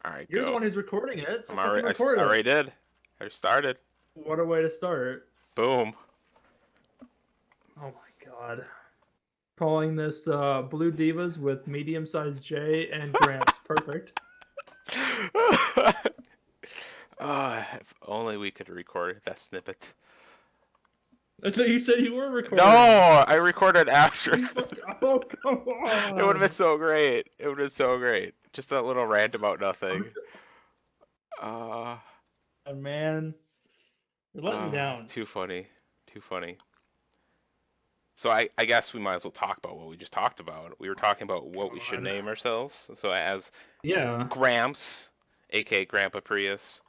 All right, You're the go. one who's recording it, so I'm fucking already. record I it. already did. I started. What a way to start. Boom. Oh my god. Calling this Blue Divas with medium-sized J and Gramps. Perfect. If only we could record that snippet. I thought you said you were recording. No, I recorded after. Oh, come on. It would have been so great. It would have been so great. Just that little rant about nothing. Man, you're letting me down. Too funny. Too funny. So I guess we might as well talk about what we just talked about. We were talking about what we should name ourselves. So as Gramps, aka Grandpa Prius,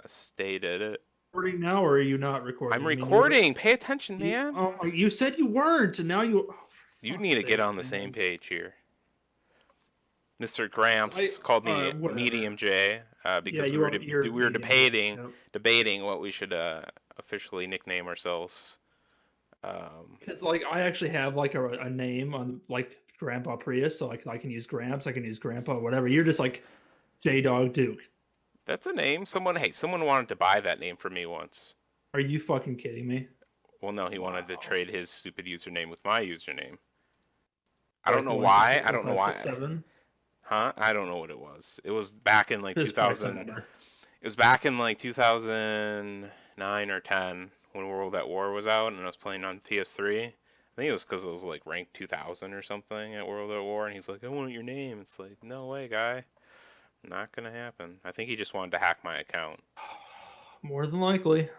stated. Recording now, or are you not recording? I'm recording. Pay attention, man. You said you weren't, and now you. Oh, you need to get on the same page here. Mr. Gramps called me Medium J because we were debating what we should officially nickname ourselves. Because like I actually have like a name on like Grandpa Prius, so like I can use Gramps, I can use Grandpa, whatever. You're just like J Dog Duke. That's a name. Someone wanted to buy that name from me once. Are you fucking kidding me? Well, no, he wanted to trade his stupid username with my username. I don't know why. I don't know why. Huh? I don't know what it was. It was back in like 2000. It was back in like 2009 or 10 when World at War was out, and I was playing on PS3. I think it was because it was like ranked 2000 or something at World at War, and he's like, "I want your name." It's like, no way, guy. Not gonna happen. I think he just wanted to hack my account. More than likely.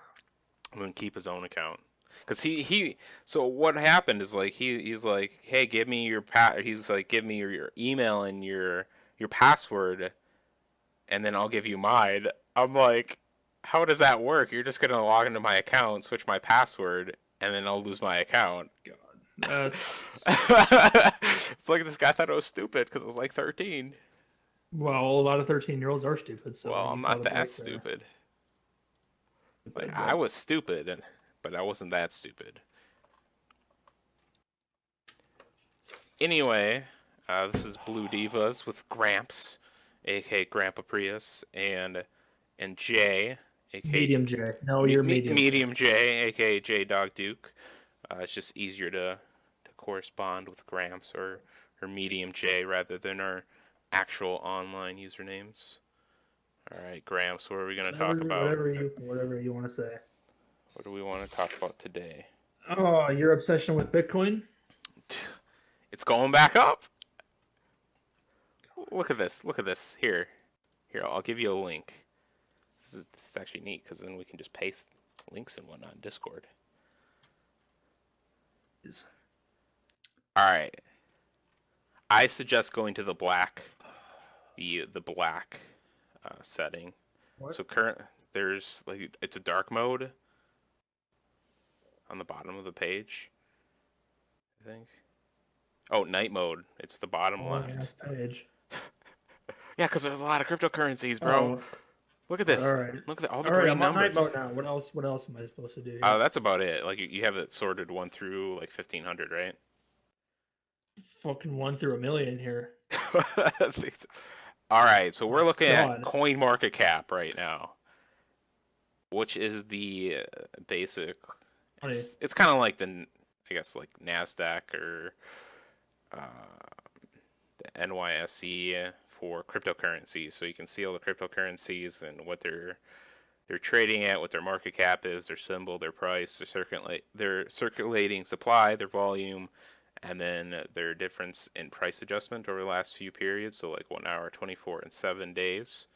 I'm gonna keep his own account. Cause he so what happened is like he's like, hey, give me your he's like, give me your email and your password, and then I'll give you mine. I'm like, how does that work? You're just gonna log into my account, switch my password, and then I'll lose my account. God, it's like this guy thought I was stupid because I was like 13. Well, a lot of 13-year-olds are stupid. So well, I'm not that stupid. Like I was stupid, but I wasn't that stupid. Anyway, this is Blue Divas with Gramps, aka Grandpa Prius, and Jay, aka Medium J. No, you're Medium J, aka J Dog Duke. It's just easier to correspond with Gramps or Medium J rather than our actual online usernames. All right, Gramps, what are we going to talk about? Whatever you want to say. What do we want to talk about today? Oh, your obsession with Bitcoin? It's going back up. Look at this. Look at this. Here, I'll give you a link. This is actually neat because then we can just paste links and whatnot in Discord. All right. I suggest going to the black, the black setting. What? So there's like it's a dark mode on the bottom of the page, I think. Oh, night mode. It's the bottom left. Page. Yeah, because there's a lot of cryptocurrencies, bro. Oh. Look at this. All right. Look at all the green numbers. I'm on night mode now. What else am I supposed to do? Oh, that's about it. Like you have it sorted 1 through like 1500, right? Fucking 1 through 1,000,000 here. All right, so we're looking at CoinMarketCap right now, which is the basic. It's kind of like I guess like Nasdaq or the NYSE for cryptocurrencies. So you can see all the cryptocurrencies and what they're trading at, what their market cap is, their symbol, their price, their circulating supply, their volume, and then their difference in price adjustment over the last few periods, so like 1 hour, 24, and 7 days.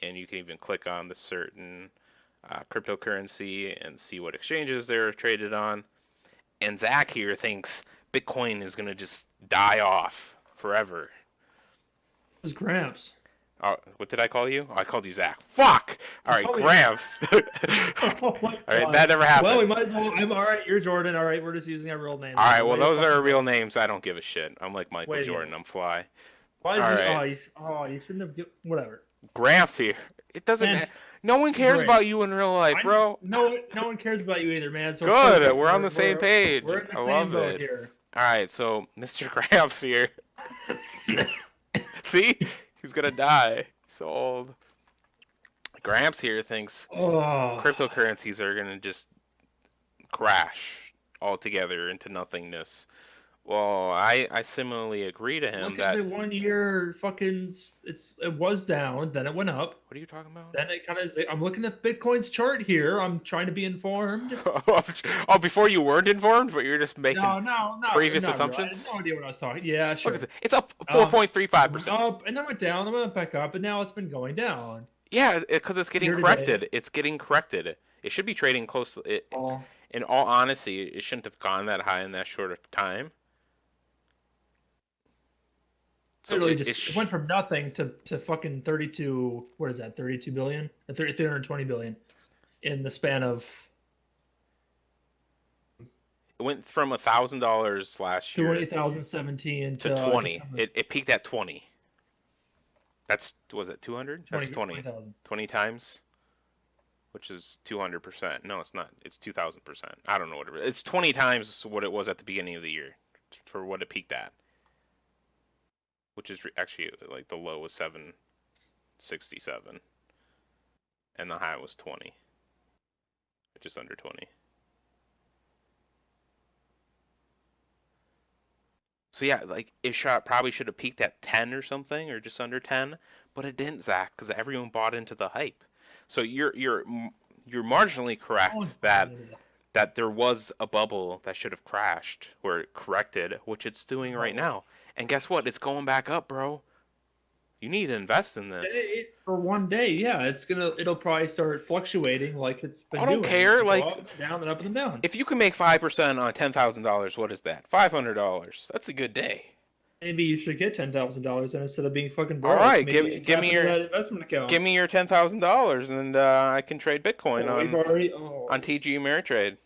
And you can even click on the certain cryptocurrency and see what exchanges they're traded on. And Zach here thinks Bitcoin is going to just die off forever. It was Gramps. What did I call you? Oh, I called you Zach. Fuck! Alright, Gramps. Alright, that never happened. Well, we might as well. I'm alright, you're Jordan. Alright, we're just using our real names. Alright, well, those are real names. I don't give a shit. I'm like Michael Jordan. I'm Fly. Why you shouldn't have. Whatever. Gramps here. It doesn't. No one cares about you in real life, bro. No one cares about you either, man. So good. We're on the same page. We're in the same boat here. Alright, so Mr. Gramps here. See? He's gonna die. Sold. Gramps here thinks Oh, cryptocurrencies are gonna just crash altogether into nothingness. Well, I similarly agree to him look at that. the 1 year fucking. It was down, then it went up, What are you talking about? then it kind of. I'm looking at Bitcoin's chart here. I'm trying to be informed. Oh, before you weren't informed, but you're just making No, no, previous not really. I had assumptions? no idea what I was talking. Yeah, Look at sure. it. It's up It went 4.35%. up and then went down, then went back up, and now it's been going down. Yeah, because it's getting Year to corrected. date. It's getting corrected. It should be trading close. Oh, In all honesty, it shouldn't have gone that high in that short of time. So literally it just it went from nothing to fucking 32. What is that? 32 billion? 320 billion in the span of went from $1,000 last year 2017 to 20. It peaked at 20. That's was it 200? That's 20. 20,000. 20 times, which is 200%. No, it's not. It's 2,000%. I don't know what it is. It's 20 times what it was at the beginning of the year for what it peaked at, which is actually like the low was 767 and the high was 20, just under 20. So yeah, like it probably should have peaked at 10 or something, or just under 10, but it didn't, Zach, because everyone bought into the hype. So you're marginally correct that there was a bubble that should have crashed or corrected, which it's doing right now. And guess what? It's going back up, bro. You need to invest in this. For one day, yeah, it'll probably start fluctuating like it's been. I don't care, like up and down and up and down. If you can make 5% on $10,000, what is that? $500. That's a good day. Maybe you should get $10,000 instead of being fucking broke. All right, give me your investment account. Give me your $10,000, and I can trade Bitcoin on TD Ameritrade.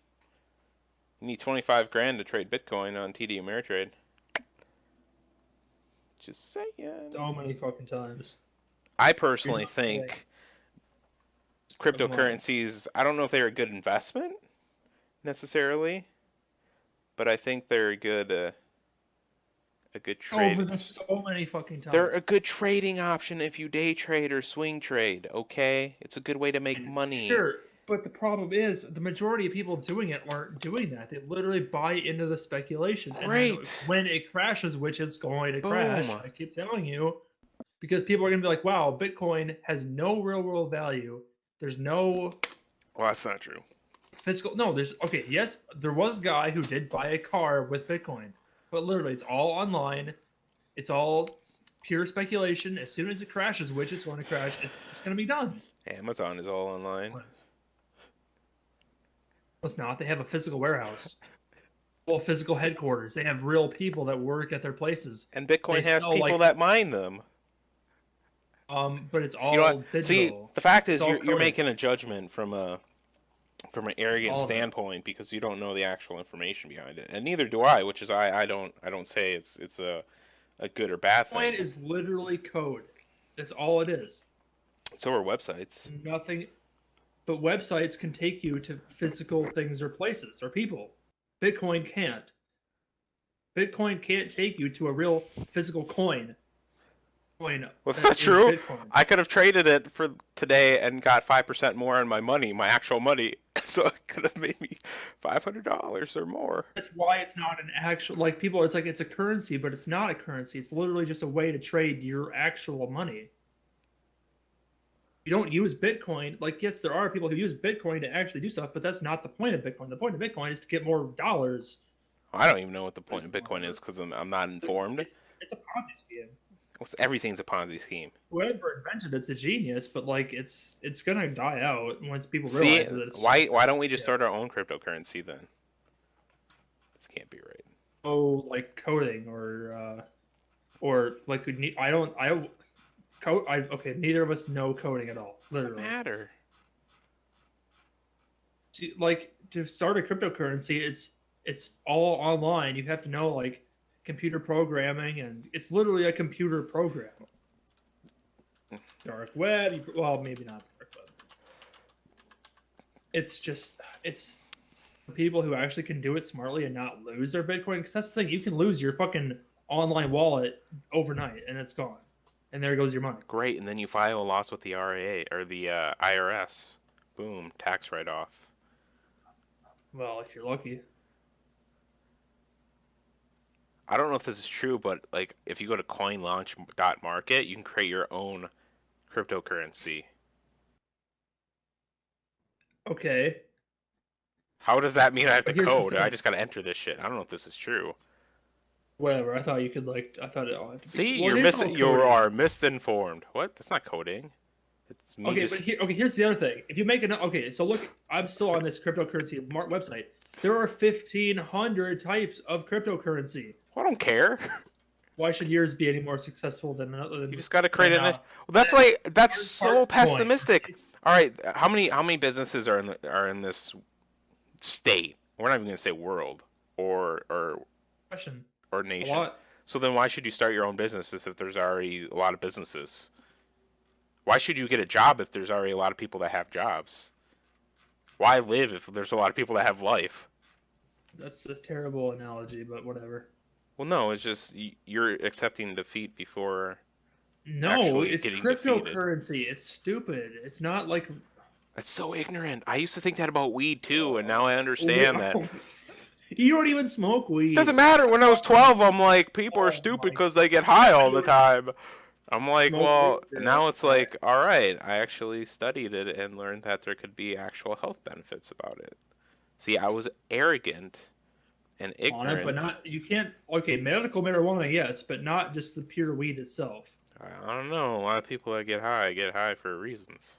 You need 25 grand to trade Bitcoin on TD Ameritrade. Just saying. So many fucking times. I personally think cryptocurrencies, I don't know if they're a good investment necessarily, but I think they're a good trade. Oh, there's so many fucking times. They're a good trading option if you day trade or swing trade, okay? It's a good way to make money. Sure, but the problem is the majority of people doing it aren't doing that. They literally buy into the speculation. Great. And when it crashes, which is going to crash, I keep telling you, because people are going to be like, wow, Bitcoin has no real world value. There's no... Well, that's not true. Physical... No, there's... Okay, yes, there was a guy who did buy a car with Bitcoin. But literally, it's all online. It's all pure speculation. As soon as it crashes, which is going to crash, it's going to be done. Amazon is all online. It's not. They have a physical warehouse. Well, physical headquarters. They have real people that work at their places. And Bitcoin has people that mine them. But it's all digital. See, the fact is, you're making a judgment from an arrogant standpoint because you don't know the actual information behind it, and neither do I. Which is I don't say it's a good or bad thing. Bitcoin is literally code. That's all it is. So are websites. Nothing. But websites can take you to physical things or places or people. Bitcoin can't. Bitcoin can't take you to a real physical coin. Well, that's not true. Bitcoin. I could have traded it for today and got 5% more on my money, my actual money. So it could have made me $500 or more. That's why it's not an actual, like people, it's like it's a currency, but it's not a currency. It's literally just a way to trade your actual money. You don't use Bitcoin. Like, yes, there are people who use Bitcoin to actually do stuff, but that's not the point of Bitcoin. The point of Bitcoin is to get more dollars. I don't even know what the point of Bitcoin is because I'm not informed. It's a Ponzi scheme. Everything's a Ponzi scheme. Whoever invented it's a genius, but like it's gonna die out once people realize that it's... Why don't we just start our own cryptocurrency then? This can't be right. Oh, like coding or like okay, neither of us know coding at all. Literally. Doesn't matter. Like to start a cryptocurrency, it's all online. You have to know like computer programming, and it's literally a computer program. Dark web, well, maybe not dark web. It's for people who actually can do it smartly and not lose their Bitcoin. Because that's the thing, you can lose your fucking online wallet overnight, and it's gone. and there goes your money. Great, and then you file a loss with the RA or the IRS. Boom, tax write-off. Well, if you're lucky. I don't know if this is true, but like if you go to coinlaunch.market, you can create your own cryptocurrency. Okay. How does that mean I have to But here's the code? I thing. just got to enter this shit. I don't know if this is true. Whatever. I thought you could like. I thought it all had to be. See, Well, you're it is all you coding. are misinformed. What? That's not coding. It's me Okay, just. but here's the other thing. If you make an okay, so look, I'm still on this cryptocurrency website. There are 1,500 types of cryptocurrency. I don't care. Why should yours be any more successful than another? You just got to create an. than, Well, that's Here's so part point. pessimistic. All right, how many businesses are in this state? We're not even gonna say world or Question. A nation. lot. So then why should you start your own businesses if there's already a lot of businesses? Why should you get a job if there's already a lot of people that have jobs? Why live if there's a lot of people that have life? That's a terrible analogy, but whatever. Well, no, it's just you're accepting defeat before No, actually it's getting defeated. cryptocurrency. It's stupid. It's not like That's so ignorant. I used to think that about weed too, and now I understand that. You don't even smoke weed. It doesn't matter. When I was 12, I'm like, people are stupid because they get high all the time. I'm like, Smoke well, weed, now it's like, all right, I actually studied it and learned that there could be actual health benefits about it. See, I was arrogant and on it, ignorant. but not you can't. Okay, medical marijuana, yes, but not just the pure weed itself. I don't know. A lot of people that get high for reasons.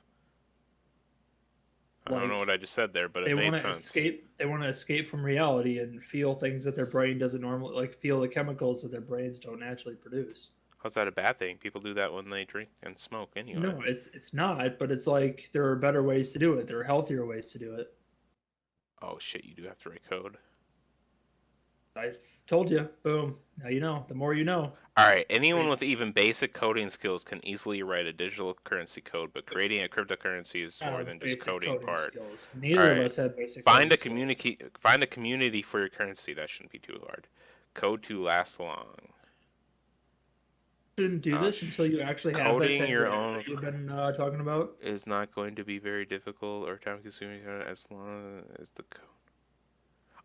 I don't know what I just said there, but They it made want to sense. escape. They want to escape from reality and feel things that their brain doesn't normally like. Feel the chemicals that their brains don't naturally produce. How's that a bad thing? People do that when they drink and smoke anyway. No, it's not. But it's like there are better ways to do it. There are healthier ways to do it. Oh shit, you do have to write code. I told you. Boom. Now you know. The more you know. Alright, anyone with even basic coding skills can easily write a digital currency code, but creating a cryptocurrency is more than just Basic coding part. skills. Neither Alright. of us have basic. Find a coding skills. find a community for your currency. That shouldn't be too hard. Code to last long. Shouldn't do this until you actually have that Coding 10 your grand own- that you've been talking about. Is not going to be very difficult or time consuming as long as the code.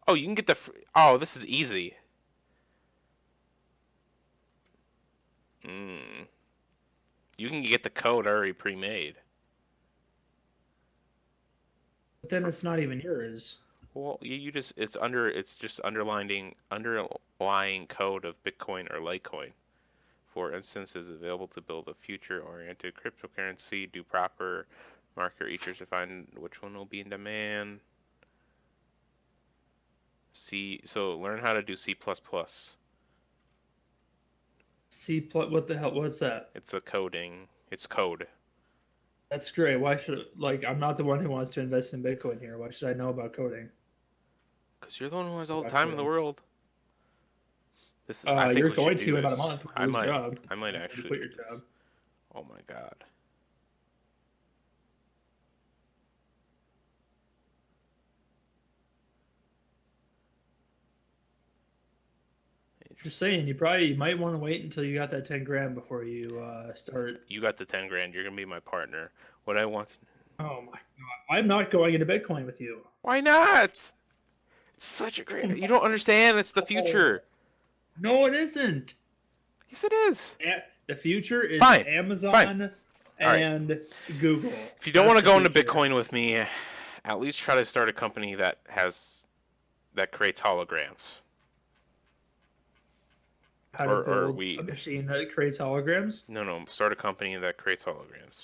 Oh, you can get the oh, this is easy. You can get the code already pre-made. But then it's not even yours. Well, you just it's just underlying code of Bitcoin or Litecoin. For instance, is available to build a future-oriented cryptocurrency. Do proper market research to find which one will be in demand. So learn how to do C++. What the hell? What's that? It's a coding. It's code. That's great. Why should like I'm not the one who wants to invest in Bitcoin here. Why should I know about coding? Because you're the one who has all the time in the world. I think You're we should going do to in about a this. month. When you lose your job. I might You actually quit your do this. job. Oh my god. Just saying, you might want to wait until you got that 10 grand before you start. You got the 10 grand. You're gonna be my partner. What I want. Oh my god! I'm not going into Bitcoin with you. Why not? It's such a great. You don't understand. It's the future. No, it isn't. Yes, it is. The future is Fine. Amazon Fine. and Google. If you don't want to That's go the into future. Bitcoin with me, at least try to start a company that creates holograms. How to or build a weed. machine that creates holograms. No, start a company that creates holograms.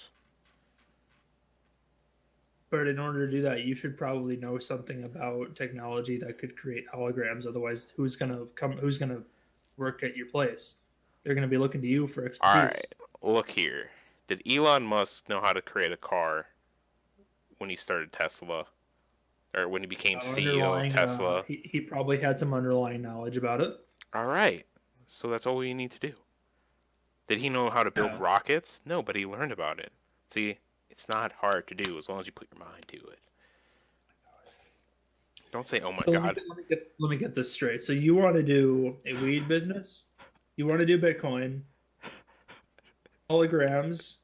But in order to do that, you should probably know something about technology that could create holograms. Otherwise, who's gonna work at your place? They're gonna be looking to you for expertise. All right, look here. Did Elon Musk know how to create a car when he started Tesla, or when he became CEO of Tesla? He probably had some underlying knowledge about it. All right, so that's all we need to do. Did he know how to build Yeah. rockets? No, but he learned about it. See, it's not hard to do as long as you put your mind to it. Don't say, "Oh my So god." let me get this straight. So you want to do a weed business? You want to do Bitcoin? Holograms.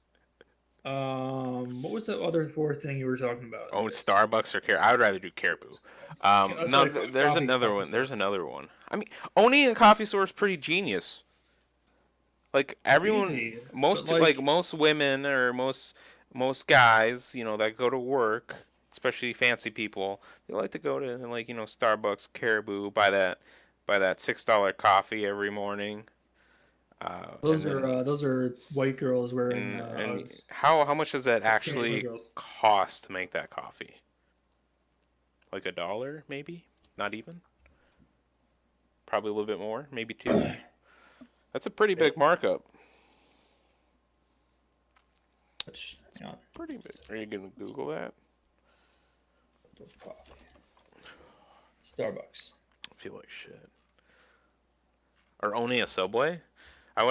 What was the other fourth thing you were talking about? Oh, Starbucks or Care. I would rather do Caribou. That's No, what I thought. there's another Coffee one. There's stuff. another one. I mean, owning a coffee store is pretty genius. Like It's everyone, easy, but like like, most women or most guys, that go to work, especially fancy people, they like to go to like Starbucks, Caribou, buy that $6 coffee every morning. And then those are white girls wearing and how much does that Canadian white actually girls. cost to make that coffee? Like $1, maybe? Not even. Probably a little bit more, maybe two. That's a pretty big markup. Hang on. Pretty big. Are you gonna Google that? Coffee. Starbucks. I feel like shit. Or owning a Subway? I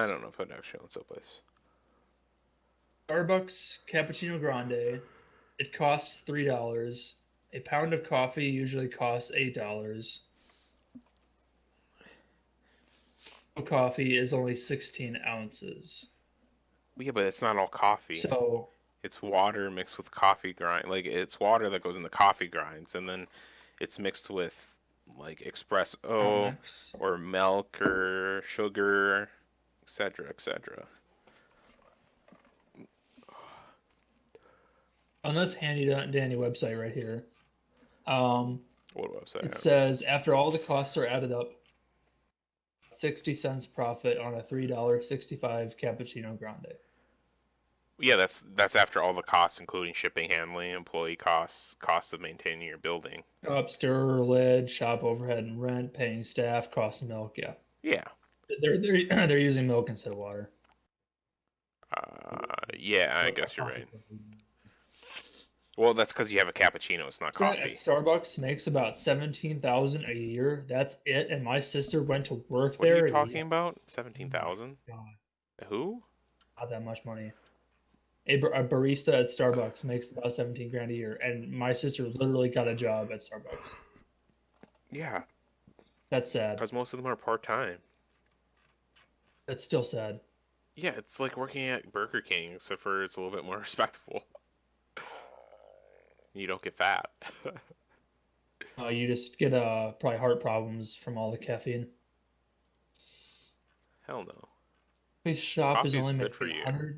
don't know if I'd actually own Subways. Starbucks cappuccino grande. It costs $3. A pound of coffee usually costs $8. Coffee is only 16 ounces. Yeah, but it's not all coffee. So It's water mixed with coffee grind. Like it's water that goes in the coffee grinds, and then it's mixed with like espresso Onyx. or milk or sugar, etc., etc. On this handy dandy website right here, What website? it says after all the costs are added up, 60 cents profit on a $3.65 cappuccino grande. Yeah, that's after all the costs, including shipping, handling, employee costs, costs of maintaining your building. Up, stir, lid, shop overhead and rent, paying staff, cost of milk. Yeah, Yeah. they're using milk instead of water. Yeah, I guess you're right. Well, that's because you have a cappuccino. It's not coffee. At Starbucks makes about 17,000 a year. That's it. And my sister went to work What are there. you and talking about? 17,000? God, Who? not that much money. A barista at Starbucks makes about 17 grand a year, and my sister literally got a job at Starbucks. Yeah, That's sad. because most of them are part time. That's still sad. Yeah, it's like working at Burger King, except for it's a little bit more respectable. You don't get fat. You just get probably heart problems from all the caffeine. Hell no. This shop is Coffee's only good for making you.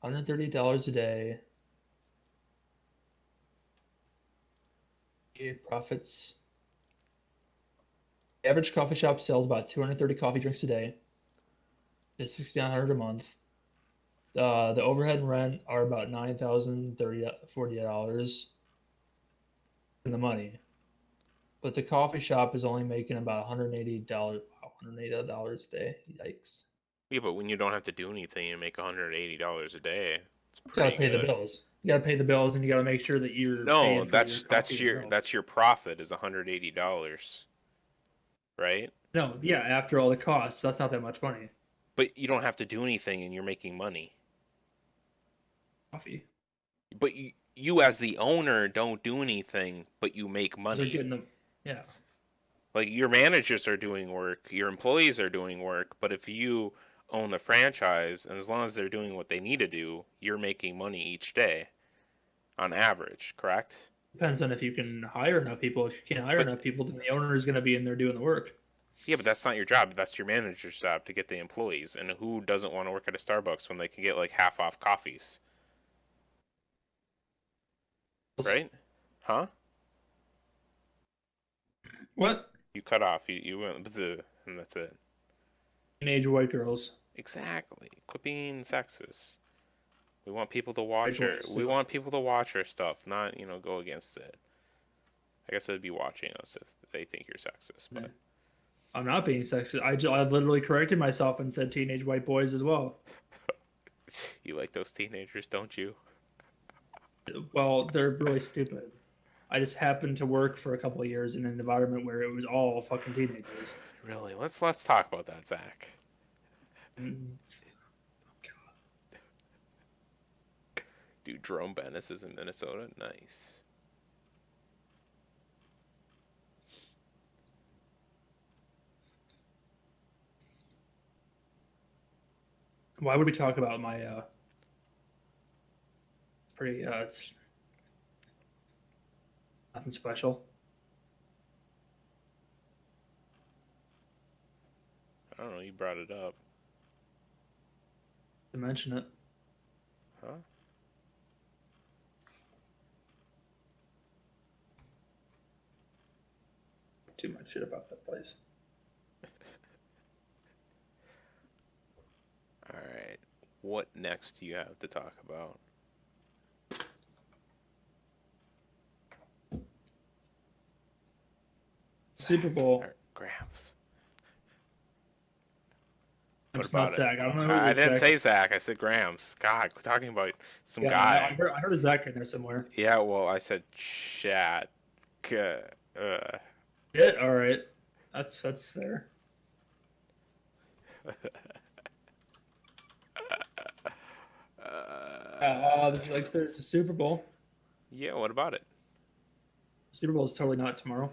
$130 a day. Profits. The average coffee shop sells about 230 coffee drinks a day. It's 6,900 a month. The overhead and rent are about $9,040 in the money. But the coffee shop is only making about $180. Wow, $180 a day. Yikes. Yeah, but when you don't have to do anything, you make $180 a day. It's You gotta pretty pay the good. bills. You gotta pay the bills, and you gotta make sure that you're No, paying for your that's coffee and your milk. that's your profit is $180, right? No, yeah, after all the costs, that's not that much money. But you don't have to do anything, and you're making money. Coffee. But you as the owner don't do anything, but you make They're money. getting them. Yeah. Like your managers are doing work, your employees are doing work, but if you own the franchise, and as long as they're doing what they need to do, you're making money each day, on average, correct? Depends on if you can hire enough people. If you can't hire But enough people, then the owner is going to be in there doing the work. yeah, but that's not your job. That's your manager's job to get the employees. And who doesn't want to work at a Starbucks when they can get like half off coffees, right? Huh? What? You cut off. You went "Bzz," and that's it. Teenage white girls. Exactly. Quit being sexist. We want people to White watch our. boys. We want people to watch our stuff, not go against it. I guess they'd be watching us if they think you're sexist, but I'm not being sexist. I literally corrected myself and said teenage white boys as well. you like those teenagers, don't you? Well, they're really stupid. I just happened to work for a couple of years in an environment where it was all fucking teenagers. Really? Let's talk about that, Zach. And Dude, Jerome Bennis is in Minnesota. Nice. Why would we talk about my pretty it's nothing special. I don't know. You brought it up, To mention it. huh? Too much shit about that place. All right. What next do you have to talk about? Super Bowl. Or Gramps. What It's not about it? Zach. I don't know who I was didn't Zach. say Zach. I said Gramps. God, we're talking about some Yeah, guy. I heard a Zach in there somewhere. Yeah, well, I said chat. Yeah, all right. That's fair. There's the Super Bowl. Yeah, what about it? Super Bowl is totally not tomorrow.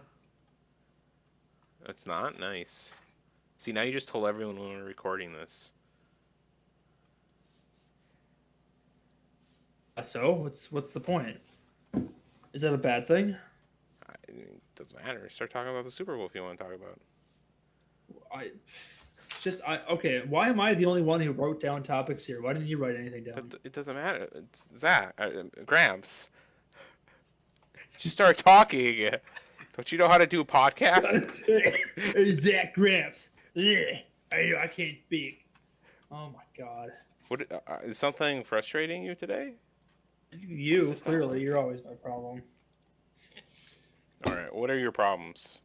It's not nice. See, now you just told everyone when we're recording this. So what's the point? Is that a bad thing? It doesn't matter. Start talking about the Super Bowl if you want to talk about it. It's just okay. Why am I the only one who wrote down topics here? Why didn't you write anything down? But it doesn't matter. It's Zach. Gramps. Just start talking. Don't you know how to do a podcast? Zach Gramps. I can't speak. Oh my god. What is something frustrating you today? You this not clearly, working? you're always my problem. All right. What are your problems?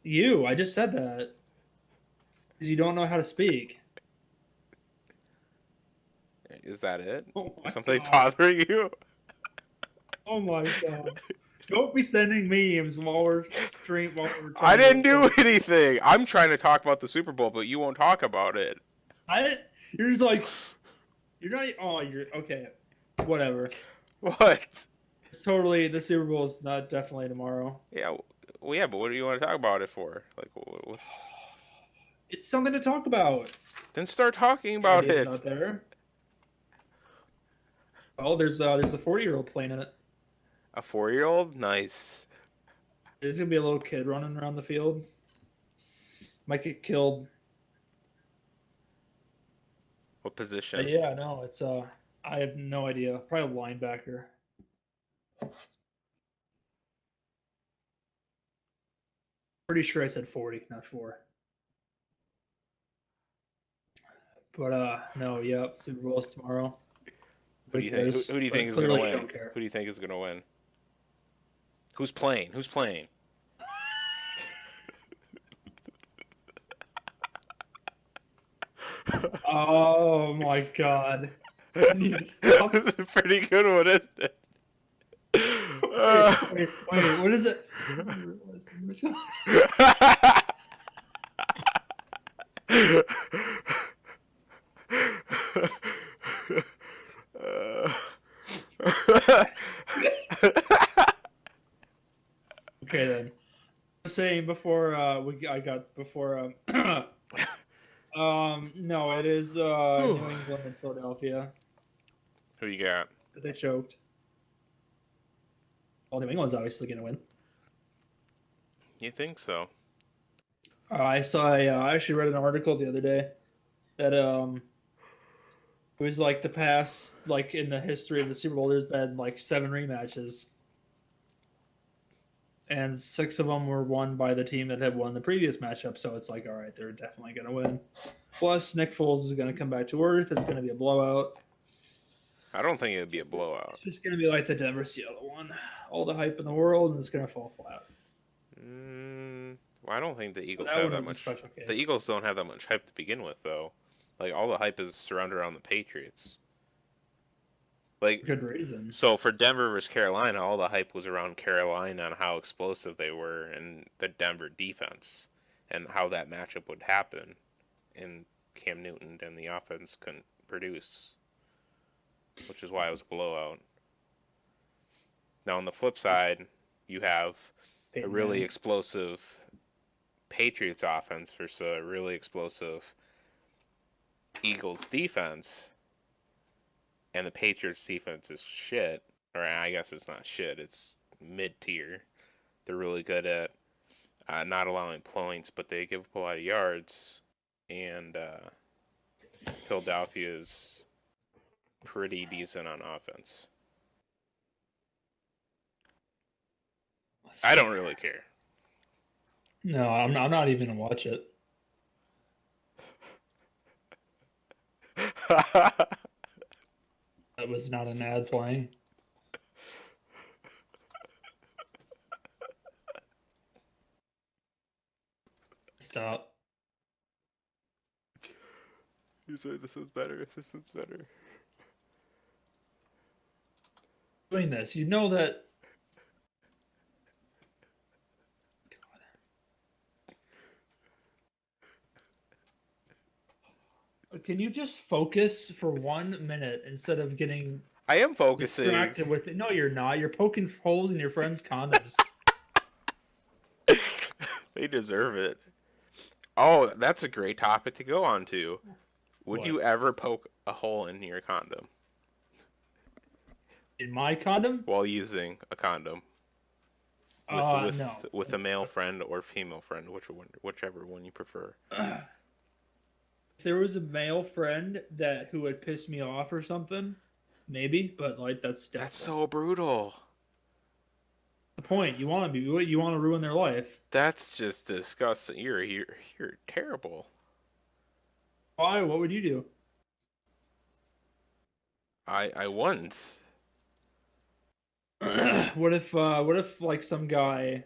You, I just said that. Because you don't know how to speak. Is that it? Oh my Is something God. bothering you? Oh my god. Don't be sending memes while we're trying I to didn't do record. anything. I'm trying to talk about the Super Bowl, but you won't talk about it. You're just like, you're not. Oh, you're okay. Whatever. What? It's totally. The Super Bowl is not definitely tomorrow. Yeah. Well, yeah, but what do you want to talk about it for? Like, what's? It's something to talk about. Then start talking about Idiots it. out there. Oh, there's a 40-year-old playing in it. A 4-year-old? Nice. There's gonna be a little kid running around the field. Might get killed. What But position? yeah, no, it's I have no idea. Probably linebacker. Pretty sure I said 40, not 4. But no, yep, Super Bowl's tomorrow. Who do you think? Who do you think is gonna Clearly you win? don't care. Who do you think is gonna win? Who's playing? Who's playing? Oh my god. I need to stop. This is a pretty good one, isn't it? Wait, what is it? Okay then. I was saying before no, it is New England and Philadelphia. Who you got? They choked. Well, New England's obviously gonna win. You think so? I actually read an article the other day that it was like the past, like in the history of the Super Bowl, there's been like 7 rematches, and 6 of them were won by the team that had won the previous matchup. So it's like, all right, they're definitely gonna win. Plus, Nick Foles is gonna come back to earth. It's gonna be a blowout. I don't think it would be a blowout. It's just gonna be like the Denver Seattle one. All the hype in the world, and it's gonna fall flat. Well, I don't think the Eagles That have one that was a much. special case. The Eagles don't have that much hype to begin with, though. Like all the hype is surrounded around the Patriots. Like Good reason. so for Denver versus Carolina, all the hype was around Carolina and how explosive they were and the Denver defense and how that matchup would happen. And Cam Newton and the offense couldn't produce, which is why it was a blowout. Now on the flip side, you have a really explosive Patriots offense versus a really explosive Eagles defense, and the Patriots defense is shit. Or I guess it's not shit. It's mid tier. They're really good at not allowing points, but they give up a lot of yards. And Philadelphia is pretty decent on offense. I don't really care. No, I'm not even gonna watch it. That was not an ad playing. Stop. You said this was better. This is better. Doing this, you know that. Can you just focus for 1 minute instead of getting I am focusing. distracted with it? No, you're not. You're poking holes in your friend's condoms. They deserve it. Oh, that's a great topic to go on to. Would What? you ever poke a hole in your condom In my condom? while using a condom No. with a male friend or female friend, whichever one you prefer? If there was a male friend who would piss me off or something, maybe, but like that's so brutal. the point. You want to ruin their life. That's just disgusting. You're terrible. Why? What would you do? I once. What if like some guy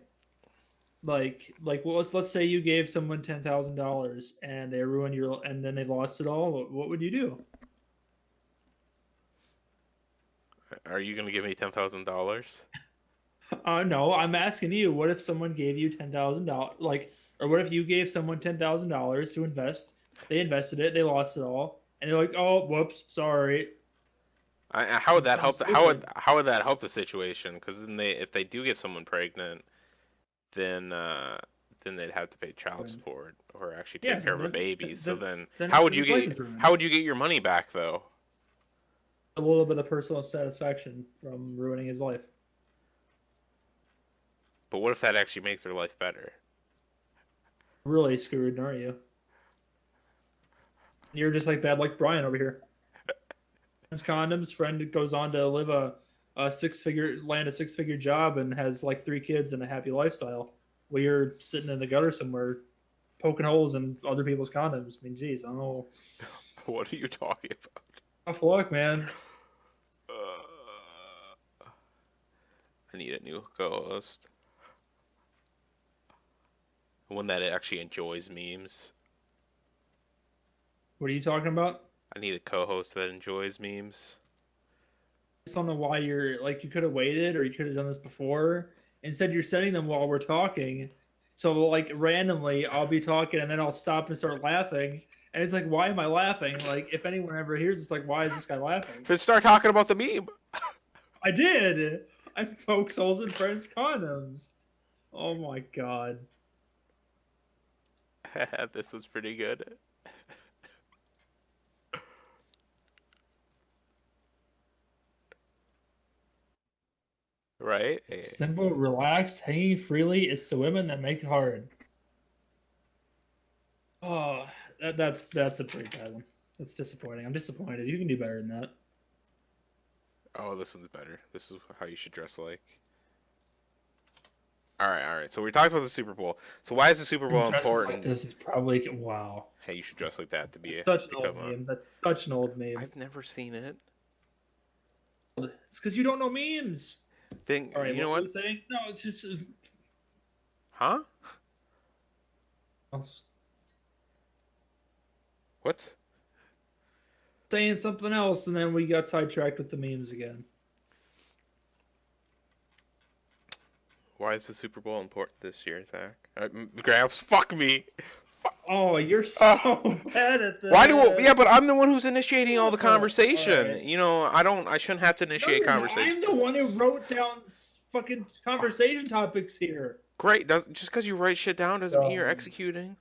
well, let's say you gave someone $10,000 and they ruined and then they lost it all. What would you do? Are you gonna give me $10,000? No, I'm asking you. What if someone gave you $10,000? Or what if you gave someone $10,000 to invest? They invested it, they lost it all, and they're like, "Oh, whoops, sorry." How would that help? Sounds How would that help the situation? Because then if they do get someone pregnant, then they'd have to pay child support or actually take care of a baby. So then how would you get your money back though? A little bit of personal satisfaction from ruining his life. But what if that actually makes their life better? Really screwed, aren't you? You're just like bad, like Brian over here. His condoms friend goes on to live a six-figure job and has like 3 kids and a happy lifestyle. While you're sitting in the gutter somewhere, poking holes in other people's condoms. I mean, geez, I don't know. What are you talking about? Tough luck, man. I need a new co-host. One that actually enjoys memes. What are you talking about? I need a co-host that enjoys memes. I just don't know why you could have waited or you could have done this before. Instead, you're sending them while we're talking. So like randomly, I'll be talking and then I'll stop and start laughing. And it's like, why am I laughing? Like, if anyone ever hears, it's like, why is this guy laughing? Then start talking about the meme. I did. I poked holes in friends' condoms. Oh my god. This was pretty good. Right? Simple, relaxed, hanging freely. It's the women that make it hard. Oh, that's a pretty bad one. That's disappointing. I'm disappointed. You can do better than that. Oh, this one's better. This is how you should dress like. All right. So we talked about the Super Bowl. So why is the Super Bowl important? Like this is probably wow. Hey, you should dress like that to be Such an old meme. That's such an old meme. I've never seen it. It's because you don't know memes. Then All right, you know what? were you saying? No, it's just. Huh? What? Saying something else, and then we got sidetracked with the memes again. Why is the Super Bowl important this year, Zach? Gramps, fuck me. Oh, you're so bad at this. Why do? Yeah, but I'm the one who's initiating all the conversation. Right. You know, I shouldn't have to initiate conversation. I'm the one who wrote down fucking conversation topics here. Great. Just because you write shit down doesn't mean you're executing.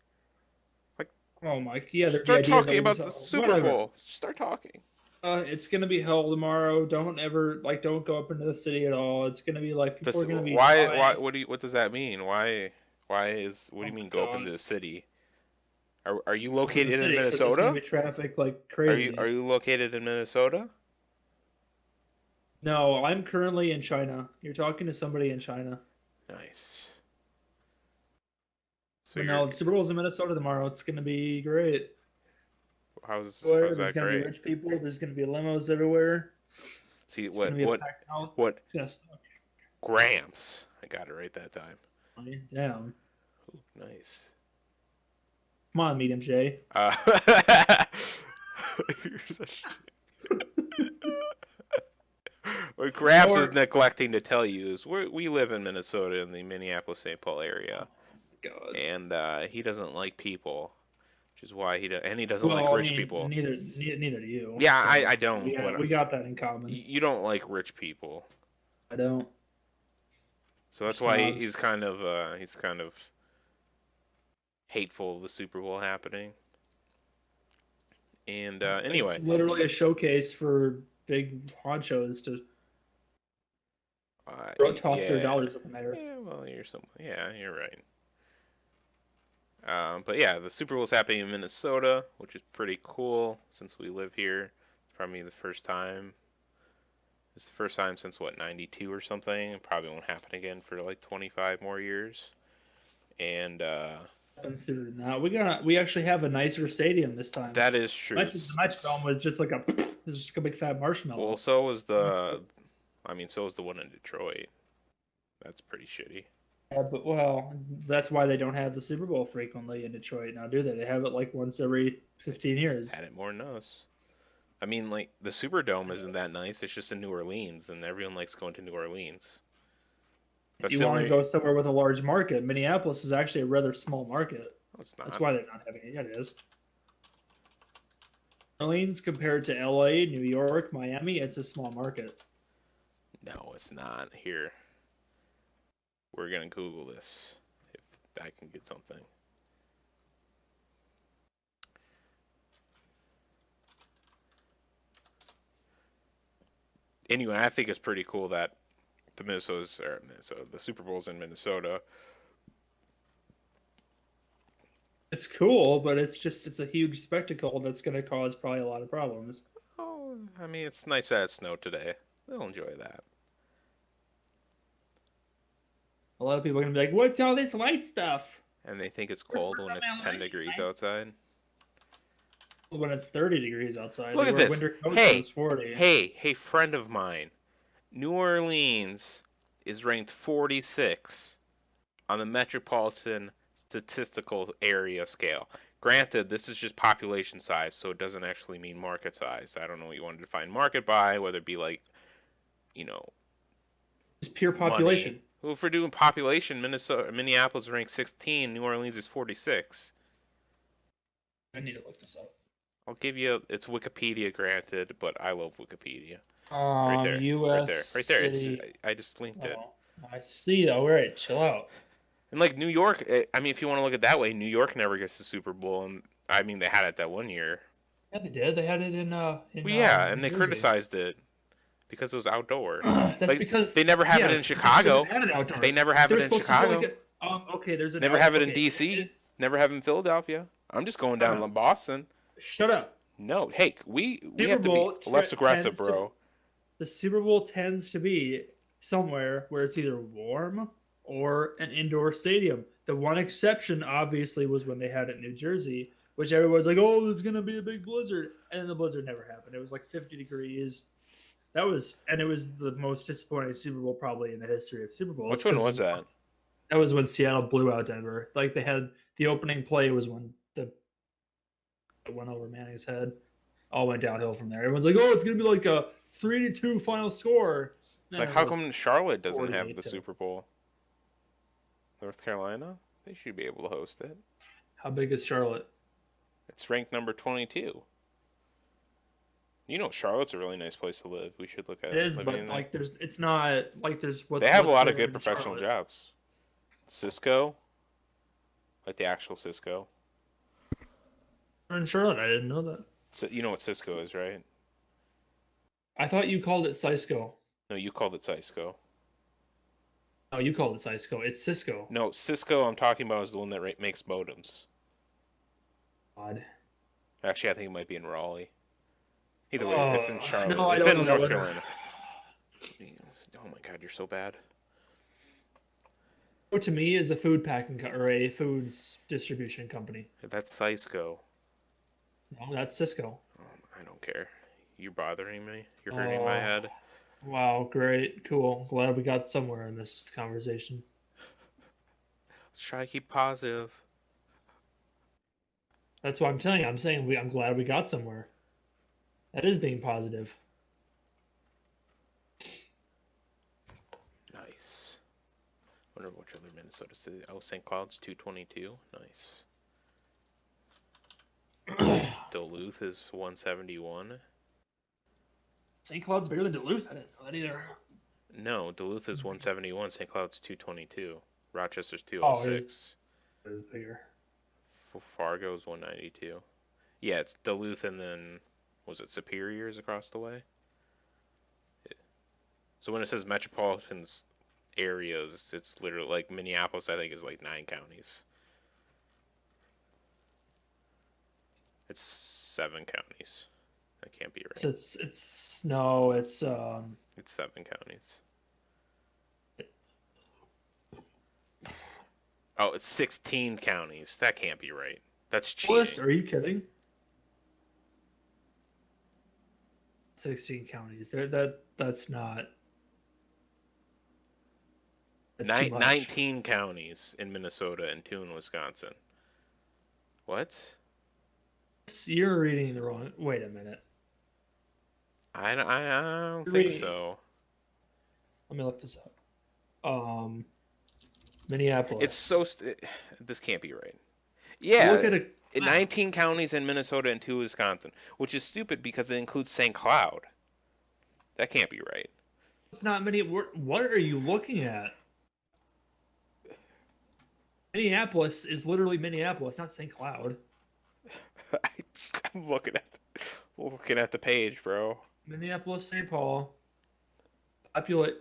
Like, Oh my, yeah. The Start idea is talking that about the Super whatever. Bowl. Start talking. It's gonna be hell tomorrow. Don't ever don't go up into the city at all. It's gonna be like people This, are gonna be why? dying. What does that mean? What do Oh you mean my go up into god. the city? Are you Up in the located in city because there's gonna Minnesota? be traffic like Are crazy. you located in Minnesota? No, I'm currently in China. You're talking to somebody in China. Nice. So But you're no, the Super Bowl's in Minnesota tomorrow. It's gonna be great. how's Where there's that gonna be great? rich people. There's gonna be limos everywhere. See It's gonna be a packed house. what It's gonna suck. grams? I got it right that time. Damn. Ooh, nice. Come on, Medium J. You're such what Gramps is Or neglecting to tell you is we live in Minnesota in the Minneapolis St. Paul area, God. and he doesn't like people, which is why and he doesn't like Well, I rich mean, people. neither do you. Yeah, So I don't, but we got that in common. you don't like rich people, I don't. so that's Just why not. he's kind of hateful of the Super Bowl happening. And anyway, It's literally a showcase for big honchos to toss their yeah, dollars up in there. yeah. Well, you're right. But yeah, the Super Bowl's happening in Minnesota, which is pretty cool since we live here. It's probably the first time. It's the first time since what, 92 or something. It probably won't happen again for like 25 more years. And Considering that, we actually have a nicer stadium this time. that is true. The Metrodome was just like it was just a big fat marshmallow. Well, so was the one in Detroit. That's pretty shitty. But well, that's why they don't have the Super Bowl frequently in Detroit now, do they? They have it like once every 15 years. Had it more than us. I mean, like the Superdome isn't that nice. It's just in New Orleans, and everyone likes going to New Orleans. If That's you the want to only. go somewhere with a large market, Minneapolis is actually a rather small market. No, it's That's not. why they're not having it. Yeah, it is. New Orleans compared to LA, New York, Miami, it's a small market. No, it's not. Here, we're gonna Google this if I can get something. Anyway, I think it's pretty cool that the Super Bowl's in Minnesota. It's cool, but it's a huge spectacle that's going to cause probably a lot of problems. Oh, I mean, it's nice that it snowed today. They'll enjoy that. A lot of people are going to be like, "What's all this white stuff?" And they think it's cold when it's 10 degrees outside. When it's 30 degrees outside. Look They at wear this. winter coats when Hey, it's 40. hey, friend of mine. New Orleans is ranked 46 on the Metropolitan Statistical Area scale. Granted, this is just population size, so it doesn't actually mean market size. I don't know what you want to define market by, whether it be like, you know, It's pure money. population. Well, if we're doing population, Minneapolis is ranked 16, New Orleans is 46. I need to look this up. I'll give you it's Wikipedia, granted, but I love Wikipedia. U.S. Right there. City. I just linked it. Oh, I see. All right, chill out. And like New York, I mean, if you want to look at it that way, New York never gets the Super Bowl, and I mean they had it that one year. Yeah, they did. They had it in Well, yeah, and New they Jersey. criticized it because it was outdoor. That's Like, because they never have it in they Chicago. should've had it outdoors. They never have They it were in supposed to do, Chicago. like, okay, there's an Never have it in okay, D.C. Never have it in Philadelphia. I'm just going down to Boston. Shut up. No, hey, we Super have to Bowl be less aggressive, tends to- bro. The Super Bowl tends to be somewhere where it's either warm or an indoor stadium. The one exception, obviously, was when they had it in New Jersey, which everyone's like, "Oh, there's gonna be a big blizzard," and then the blizzard never happened. It was like 50 degrees. It was the most disappointing Super Bowl probably in the history of Super Bowls. Which one was that? That was when Seattle blew out Denver. Like they had the opening play was when it went over Manning's head. All went downhill from there. Everyone's like, "Oh, it's gonna be like a 3-2 final score." Like, how come Charlotte doesn't have 48 the to- Super Bowl? North Carolina? They should be able to host it. How big is Charlotte? It's ranked number 22. You know, Charlotte's a really nice place to live. We should look at It is, living but in there. like, it's not like there's what They have a lot of there good in professional Charlotte. jobs. Cisco, like the actual Cisco. We're in Charlotte. I didn't know that. So, you know what Cisco is, right? I thought you called it Cisco. No, you called it Cisco. No, you called it Cisco. It's Cisco. No, Cisco I'm talking about is the one that makes modems. God. Actually, I think it might be in Raleigh. Either way, it's in Oh, Charlotte. no, I It's don't in know that North one. Carolina. Oh my God, you're so bad. To me is a food packing or a foods distribution company. That's Cisco. No, that's Cisco. I don't care. You're bothering me. You're hurting my Oh, head. wow, great, cool. Glad we got somewhere in this conversation. Let's try to keep positive. That's what I'm telling you. I'm saying I'm glad we got somewhere. That is being positive. Nice. Wonder which other Minnesota city. Oh, St. Cloud's 222. Nice. Duluth is 171. St. Cloud's bigger than Duluth. I didn't know that either. No, Duluth is 171. St. Cloud's 222. Rochester's Oh, 206. it is bigger. Fargo's 192. Yeah, it's Duluth and then was it Superior's across the way? So when it says metropolitan areas, it's literally like Minneapolis. I think is like 9 counties. It's 7 counties. That can't be right. So it's no, it's It's 7 counties. Oh, it's 16 counties. That can't be right. That's cheating. Are you kidding? 16 counties. That's not. That's too much. 19 counties in Minnesota and 2 in Wisconsin. What? You're reading the wrong. Wait a minute. I don't think Reading- so. Let me look this up. Minneapolis. It's so. This can't be right. Yeah. Look at a. 19 counties in Minnesota and 2 in Wisconsin, which is stupid because it includes St. Cloud. That can't be right. It's not many. What are you looking at? Minneapolis is literally Minneapolis, not St. Cloud. I'm looking at the page, bro. Minneapolis, St. Paul. Populate.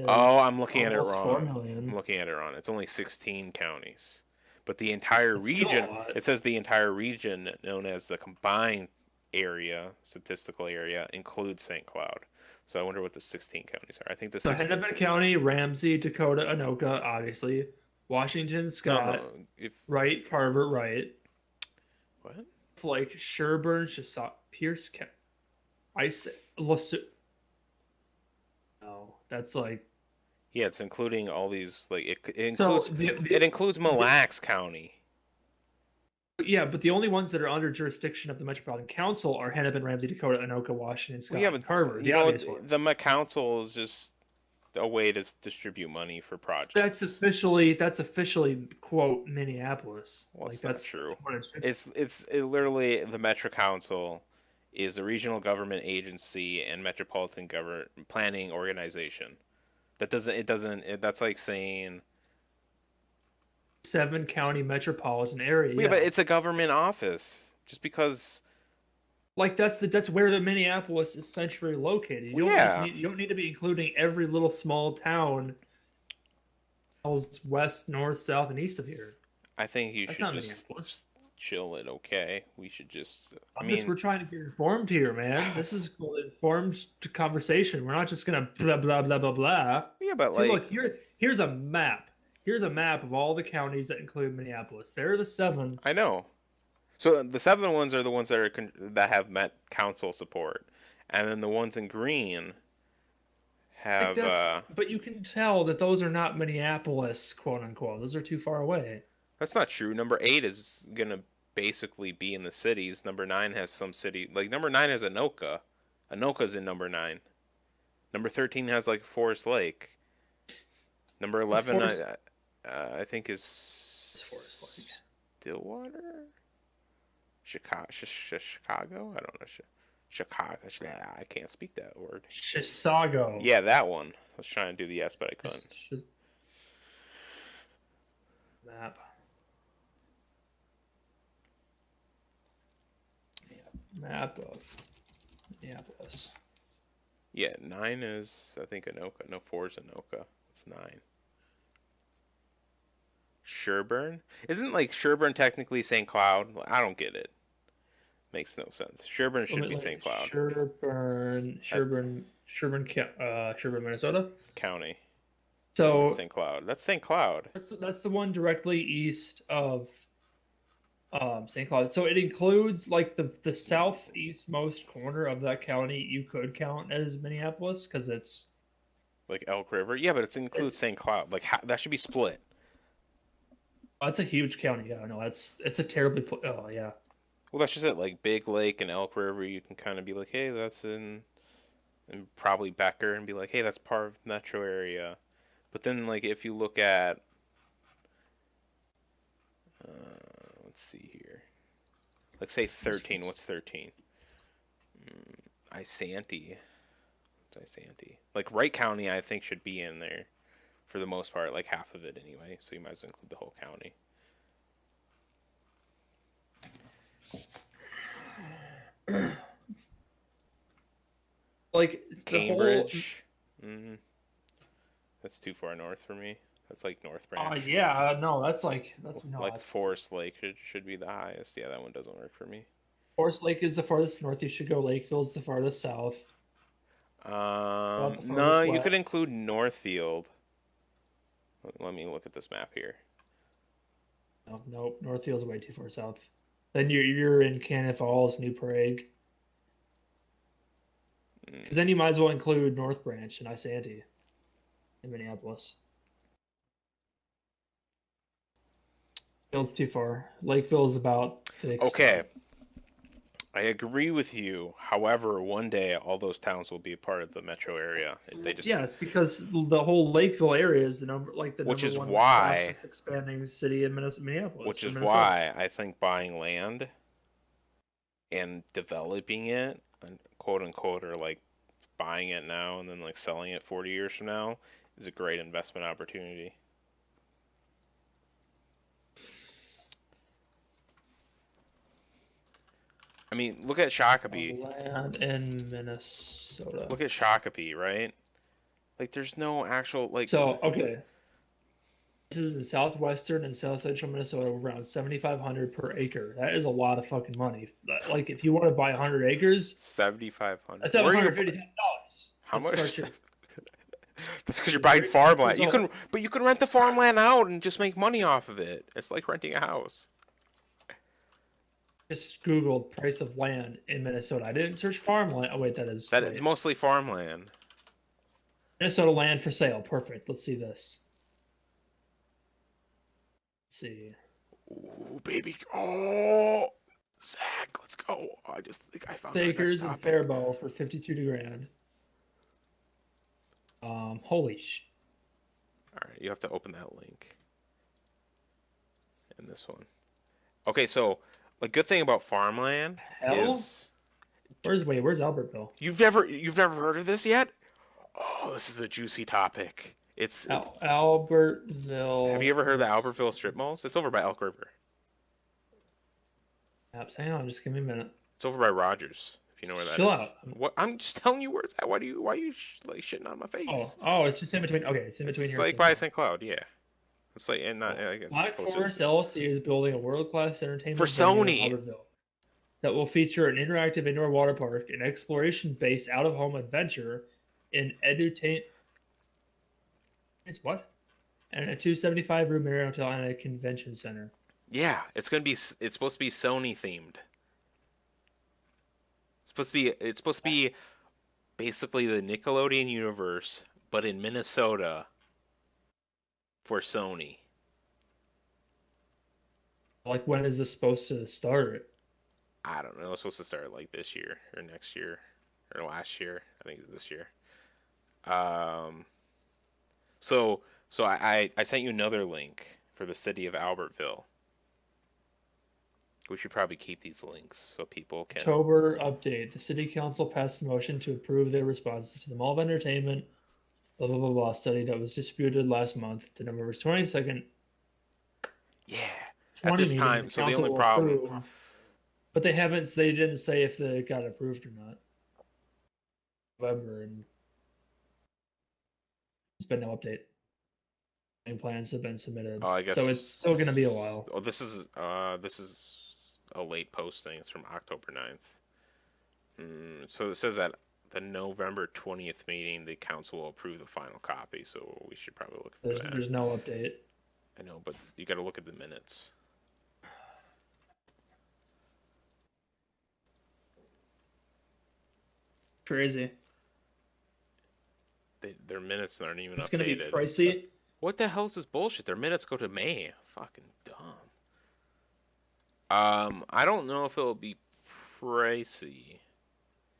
Oh, I'm looking at it almost 4 wrong. million. I'm looking at it wrong. It's only 16 counties. But the entire That's still region, a lot. it says the entire region known as the combined area, statistical area, includes St. Cloud. So I wonder what the 16 counties are. I think the So 16. Hennepin County, Ramsey, Dakota, Anoka, obviously. Washington, Scott, If Wright, Carver, Wright. what? Like Sherburne, Chisholm, Pierce, Ice, Lasu. No, that's like. Yeah, it's including all these. Like it So includes it includes Mille Lacs County. yeah, but the only ones that are under jurisdiction of the Metropolitan Council are Hennepin, Ramsey, Dakota, Anoka, Washington, Scott, Yeah, and but Carver. you The know obvious ones. the Met Council is just a way to distribute money for projects. That's officially quote Minneapolis. Well, Like it's not that's true. what it's. It's literally the Metro Council is the regional government agency and metropolitan government planning organization. That's like saying 7-county metropolitan area. yeah, Yeah, but it's a government office. Just because like that's where the Minneapolis is centrally located. You Well, don't yeah. you don't need to be including every little small town west, north, south, and east of here. I think you That's should not just Minneapolis. chill it. Okay, we should just. We're trying to get informed here, man. This is informed conversation. We're not just gonna blah blah blah blah blah. Yeah, but See, like look here's a map. Here's a map of all the counties that include Minneapolis. There are the 7. I know. So the 7 ones are the ones that are that have Met Council support, and then the ones in green have. But you can tell that those are not Minneapolis, quote unquote. Those are too far away. That's not true. Number 8 is gonna basically be in the cities. Number 9 has some city. Like number 9 has Anoka. Anoka's in number 9. Number 13 has like Forest Lake. Number 11, I think is Forest Lake. Stillwater. Chicago. I don't know. Chicago. I can't speak that word. Chisago. Yeah, that one. I was trying to do the S, but I couldn't. Map. Map of Minneapolis. Yeah, 9 is, I think, Anoka. No, 4 is Anoka. It's 9. Sherburne? Isn't, like, Sherburne technically St. Cloud? I don't get it. Makes no sense. Sherburne should be St. Cloud. Sherburne, Minnesota. County. So St. Cloud. That's St. Cloud. that's the one directly east of St. Cloud. So it includes like the southeastmost corner of that county. You could count as Minneapolis because it's Like Elk River. Yeah, but it includes St. Cloud. Like, that should be split. that's a huge county. Yeah, no, it's a terribly. Oh yeah. Well, that's just it. Like, Big Lake and Elk River, you can kind of be like, hey, that's in. And probably Becker and be like, hey, that's part of metro area. But then, like, if you look at. Let's see here. Like, say 13. What's 13? Isanti. What's Isanti? Like, Wright County, I think, should be in there for the most part. Like, half of it anyway. So you might as well include the whole county. Like Cambridge. That's too far north for me. That's like North Branch. Yeah, no, that's no. Like Forest Lake should be the highest. Yeah, that one doesn't work for me. Forest Lake is the farthest north. You should go. Lakeville's the farthest south. No, you could include Northfield. Let me look at this map here. No, nope, Northfield's way too far south. Then you're in Cannon Falls, New Prague. Because then you might as well include North Branch and Isanti in Minneapolis. Field's too far. Lakeville is about fixed. Okay. I agree with you. However, one day all those towns will be a part of the metro area. They just it's because the whole Lakeville area is the which is one why fastest expanding city in Minneapolis. Which is why I think buying land and developing it, quote unquote, or like buying it now and then like selling it 40 years from now is a great investment opportunity. I mean, look at Shakopee. Land in Minnesota. Look at Shakopee, right? Like, there's no actual like. So okay, this is in southwestern and south central Minnesota, around 7,500 per acre. That is a lot of fucking money. Like, if you want to buy 100 acres, 7,500. That's $750,000. How much? That's because you're buying farmland. But you can rent the farmland out and just make money off of it. It's like renting a house. Just Googled price of land in Minnesota. I didn't search farmland. Oh wait, It's mostly farmland. Minnesota land for sale. Perfect. Let's see this. Let's see. Ooh, baby. Oh, Zach, let's go. I just think I found acres in Faribault for $52,000. Holy sh. All right, you have to open that link. And this one. Okay, so the good thing about farmland is where's Albertville? You've never heard of this yet? Oh, this is a juicy topic. It's Albertville. Have you ever heard of the Albertville strip malls? It's over by Elk River. Hang on, just give me a minute. It's over by Rogers. If you know where that is. Chill out. What? I'm just telling you where it's at. Why are you like shitting on my face? Oh, it's just in between. Okay, it's in between it's here. Like by St. Cloud, yeah. It's like and not. I guess Black Forest LLC is building a world-class entertainment for Sony in Albertville that will feature an interactive indoor water park, an exploration-based out-of-home adventure, an edutainment. It's what? And a 275-room Marriott hotel and a convention center. Yeah, it's supposed to be Sony themed. It's supposed to be basically the Nickelodeon universe, but in Minnesota for Sony. Like, when is this supposed to start? I don't know. It's supposed to start like this year or next year or last year. I think it's this year. So I sent you another link for the city of Albertville. We should probably keep these links so people can. October update. The city council passed a motion to approve their responses to the Mall of Entertainment blah blah blah blah study that was distributed last month to November 22nd. Yeah. At this time, so the only problem. But they haven't. They didn't say if they got approved or not. November, and there's been no update. And plans have been submitted, Oh, I so it's guess. still gonna be a while. Oh, this is a late posting. It's from October 9th. So it says that the November 20th meeting, the council will approve the final copy. So we should probably look for that. There's no update. I know, but you got to look at the minutes. Crazy. Their minutes aren't even It's updated. gonna be pricey. What the hell is this bullshit? Their minutes go to May. Fucking dumb. I don't know if it'll be pricey.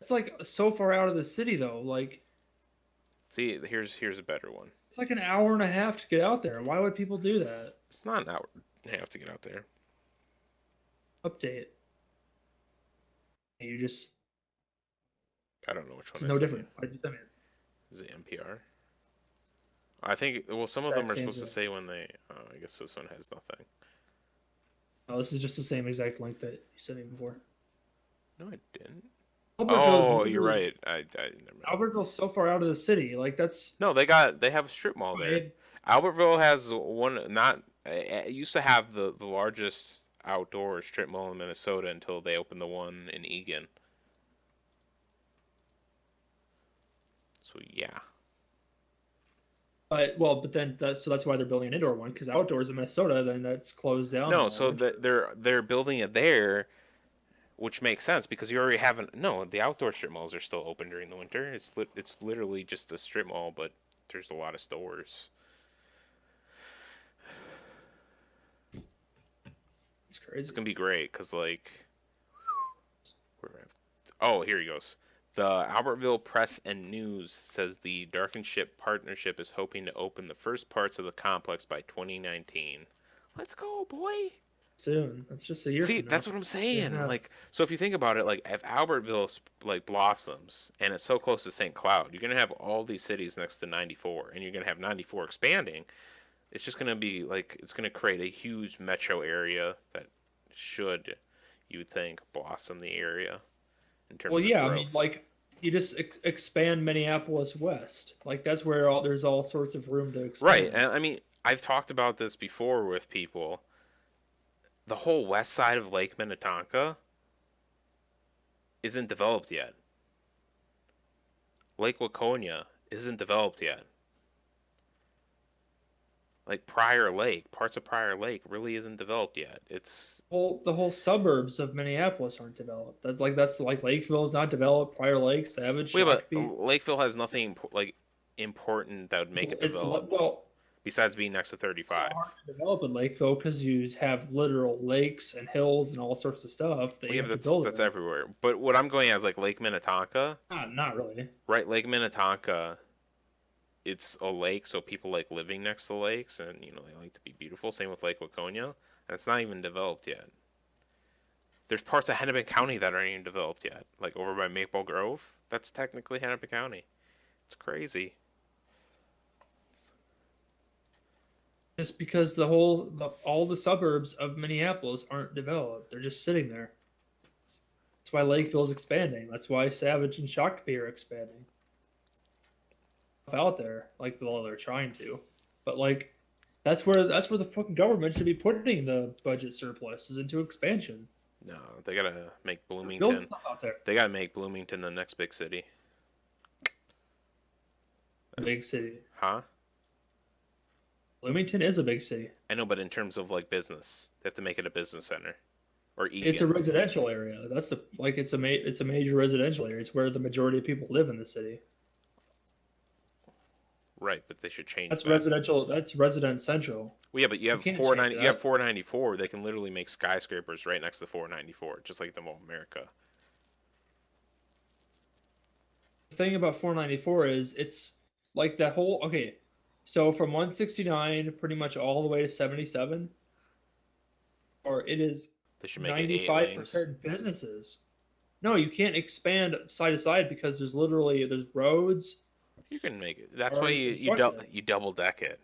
It's like so far out of the city though. Like See, here's a better one. it's like an hour and a half to get out there. Why would people do that? It's not an hour and a half to get out there. Update. You just I don't know which one. it's no different. Why did you tell me? Is it NPR? I think. Well, some of them are supposed to It. say when they. I guess this one has nothing. Oh, this is just the same exact link that you sent me before. No, I didn't. Albertville's Oh, you're literally- right. I never mind. Albertville's so far out of the city. Like that's. No, they have a strip mall there. Made- Albertville has one. Not it used to have the largest outdoor strip mall in Minnesota until they opened the one in Eagan. So yeah. but then that's why they're building an indoor one because outdoors in Minnesota, then that's closed down. No, now. so they're building it there, which makes sense because you already haven't. No, the outdoor strip malls are still open during the winter. It's literally just a strip mall, but there's a lot of stores. It's crazy. It's gonna be great because like, oh, here he goes. The Albertville Press and News says the Darkened Ship partnership is hoping to open the first parts of the complex by 2019. Let's go, boy! Soon. That's just a year. See, from now. that's what I'm saying. Yeah. Like, so if you think about it, like if Albertville like blossoms and it's so close to St. Cloud, you're gonna have all these cities next to 94, and you're gonna have 94 expanding. It's just gonna be like it's gonna create a huge metro area that should, you would think, blossom the area in terms Well, of yeah, growth. I mean, like you just expand Minneapolis west. Like that's where there's all sorts of room to expand. Right, and I mean, I've talked about this before with people. The whole west side of Lake Minnetonka isn't developed yet. Lake Waconia isn't developed yet. Like Prior Lake, parts of Prior Lake really isn't developed yet. It's The whole suburbs of Minneapolis aren't developed. That's like Lakeville's not developed. Prior Lake, Savage, wait, but Shakopee. Lakeville has nothing like important that would make it It's develop well, besides being next to it's 35. so hard to develop in Lakeville because you have literal lakes and hills and all sorts of stuff that Well, you yeah, have to that's build. that's around. everywhere. But what I'm going at is like Lake Minnetonka, Not really. right? Lake Minnetonka, it's a lake, so people like living next to lakes, and you know they like to be beautiful. Same with Lake Waconia, and it's not even developed yet. There's parts of Hennepin County that aren't even developed yet, like over by Maple Grove. That's technically Hennepin County. It's crazy. Just because all the suburbs of Minneapolis aren't developed, they're just sitting there. That's why Lakeville's expanding. That's why Savage and Shakopee are expanding out there, like well, they're trying to, but like that's where the fucking government should be putting the budget surplus is into expansion. No, they gotta make Build Bloomington. stuff out there. They gotta make Bloomington the next big city. Big city. Huh? Bloomington is a big city. I know, but in terms of like business, they have to make it a business center. Or Egan. It's a residential area. It's a major residential area. It's where the majority of people live in the city. Right, but they should change That's that. residential. That's resident central. Well, yeah, but you have can't 490. change You have that. 494. They can literally make skyscrapers right next to 494, just like the Mall of America. The thing about 494 is it's like that whole okay. So from 169 pretty much all the way to 77, or it is They should make it 8 lanes. 95% businesses. No, you can't expand side to side because there's roads. You can make it. That's Or why construction. you double deck it.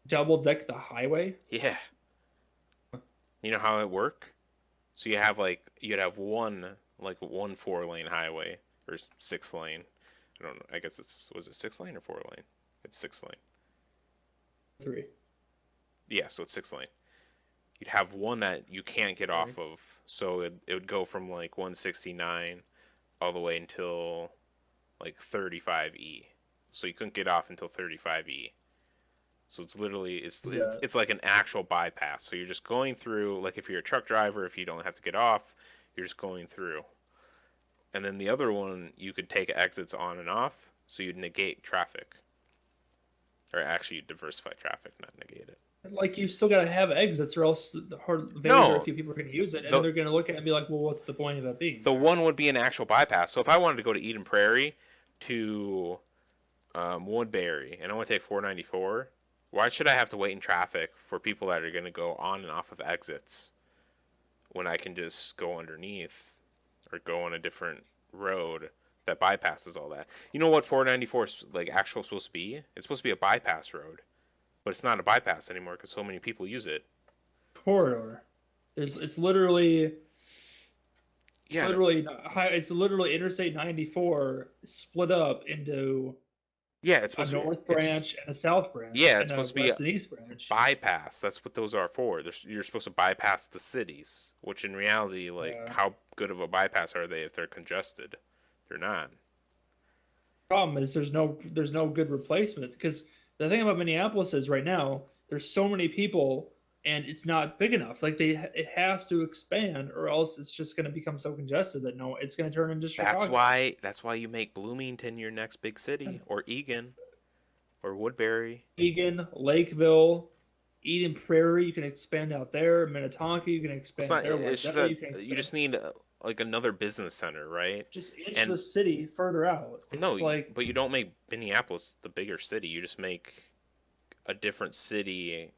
Double deck the highway. Yeah. You know how it work? So you'd have one 4-lane highway or 6 lane. I don't know. I guess was it 6 lane or 4 lane? It's 6 lane. 3. Yeah, so it's 6 lane. You'd have one that you can't get Sorry. off of. So it would go from like 169 all the way until like 35E. So you couldn't get off until 35E. So it's literally Yeah. it's like an actual bypass. So you're just going through, like if you're a truck driver, if you don't have to get off, you're just going through. And then the other one, you could take exits on and off, so you'd negate traffic. Or actually, you'd diversify traffic, not negate it. Like you still gotta have exits, or else very No, few people are gonna use it, and then the they're gonna look at it and be like, "Well, what's the point of it being the there?" one would be an actual bypass. So if I wanted to go to Eden Prairie to Woodbury, and I want to take 494, why should I have to wait in traffic for people that are going to go on and off of exits when I can just go underneath or go on a different road that bypasses all that? You know what 494 is like actual supposed to be? It's supposed to be a bypass road, but it's not a bypass anymore because so many people use it. Corridor. It's literally Yeah, it's literally Interstate 94 split up into yeah, it's a supposed to be. north branch and a south branch Yeah, it's and a supposed to be west and east branch. bypass. That's what those are for. You're supposed to bypass the cities, which in reality, like, Yeah. how good of a bypass are they if they're congested? They're not. Problem is there's no good replacement, because the thing about Minneapolis is right now there's so many people and it's not big enough. Like it has to expand, or else it's just going to become so congested that no, it's going to turn into Chicago. That's why you make Bloomington your next big city, or Egan, or Woodbury. Egan, Lakeville, Eden Prairie, you can expand out there. Minnetonka, you can It's expand not. there. It's just Wardell, that you can you expand. just need like another business center, right? Just inch And the city further out. no, It's like but you don't make Minneapolis the bigger city. You just make a different city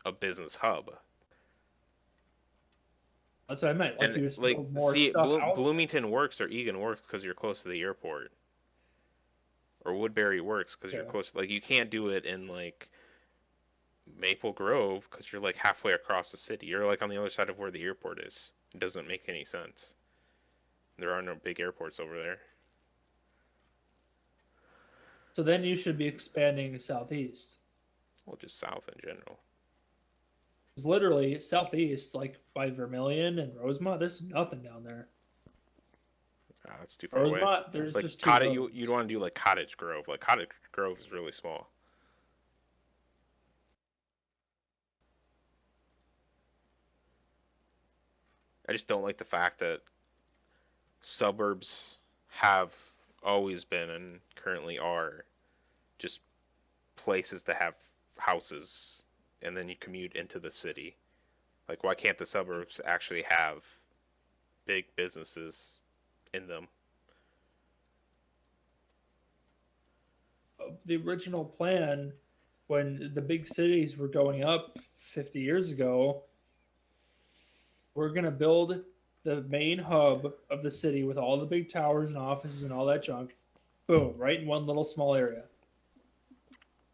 a business hub. that's what I meant. Like And you just like, build more see, stuff out. Bloomington works or Egan works because you're close to the airport, or Woodbury works because you're Yeah. close. Like, you can't do it in like Maple Grove because you're like halfway across the city. You're like on the other side of where the airport is. It doesn't make any sense. There are no big airports over there. So then you should be expanding southeast. Well, just south in general. It's literally southeast, like by Vermilion and Rosemont. There's nothing down there. Ah, that's too far away. Rosemont, there's Like just two cottage, roads. you'd want to do like Cottage Grove. Like Cottage Grove is really small. I just don't like the fact that suburbs have always been and currently are just places to have houses and then you commute into the city. Like, why can't the suburbs actually have big businesses in them? The original plan, when the big cities were going up 50 years ago, we're gonna build the main hub of the city with all the big towers and offices and all that junk. Boom, right in one little small area.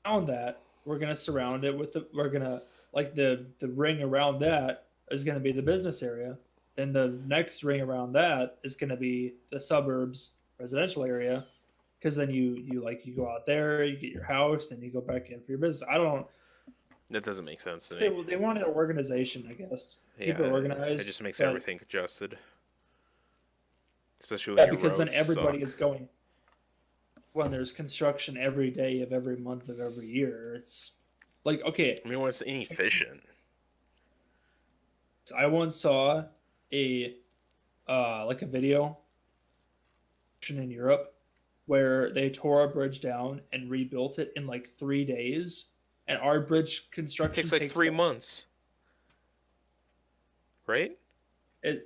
Around that, we're gonna surround it with we're gonna like the ring around that is gonna be the business area. Then the next ring around that is gonna be the suburbs residential area. Because then you go out there, you get your house, and you go back in for your business. I don't That doesn't make sense to say me. they wanted organization, I guess. Keep Yeah, it organized. it just makes but- everything congested. Especially Yeah, when your because then roads everybody suck. is going. When there's construction every day of every month of every year, it's like okay. I mean, when it's inefficient. I once saw a like a video in Europe where they tore a bridge down and rebuilt it in like 3 days, and our bridge It construction takes like 3 months, right?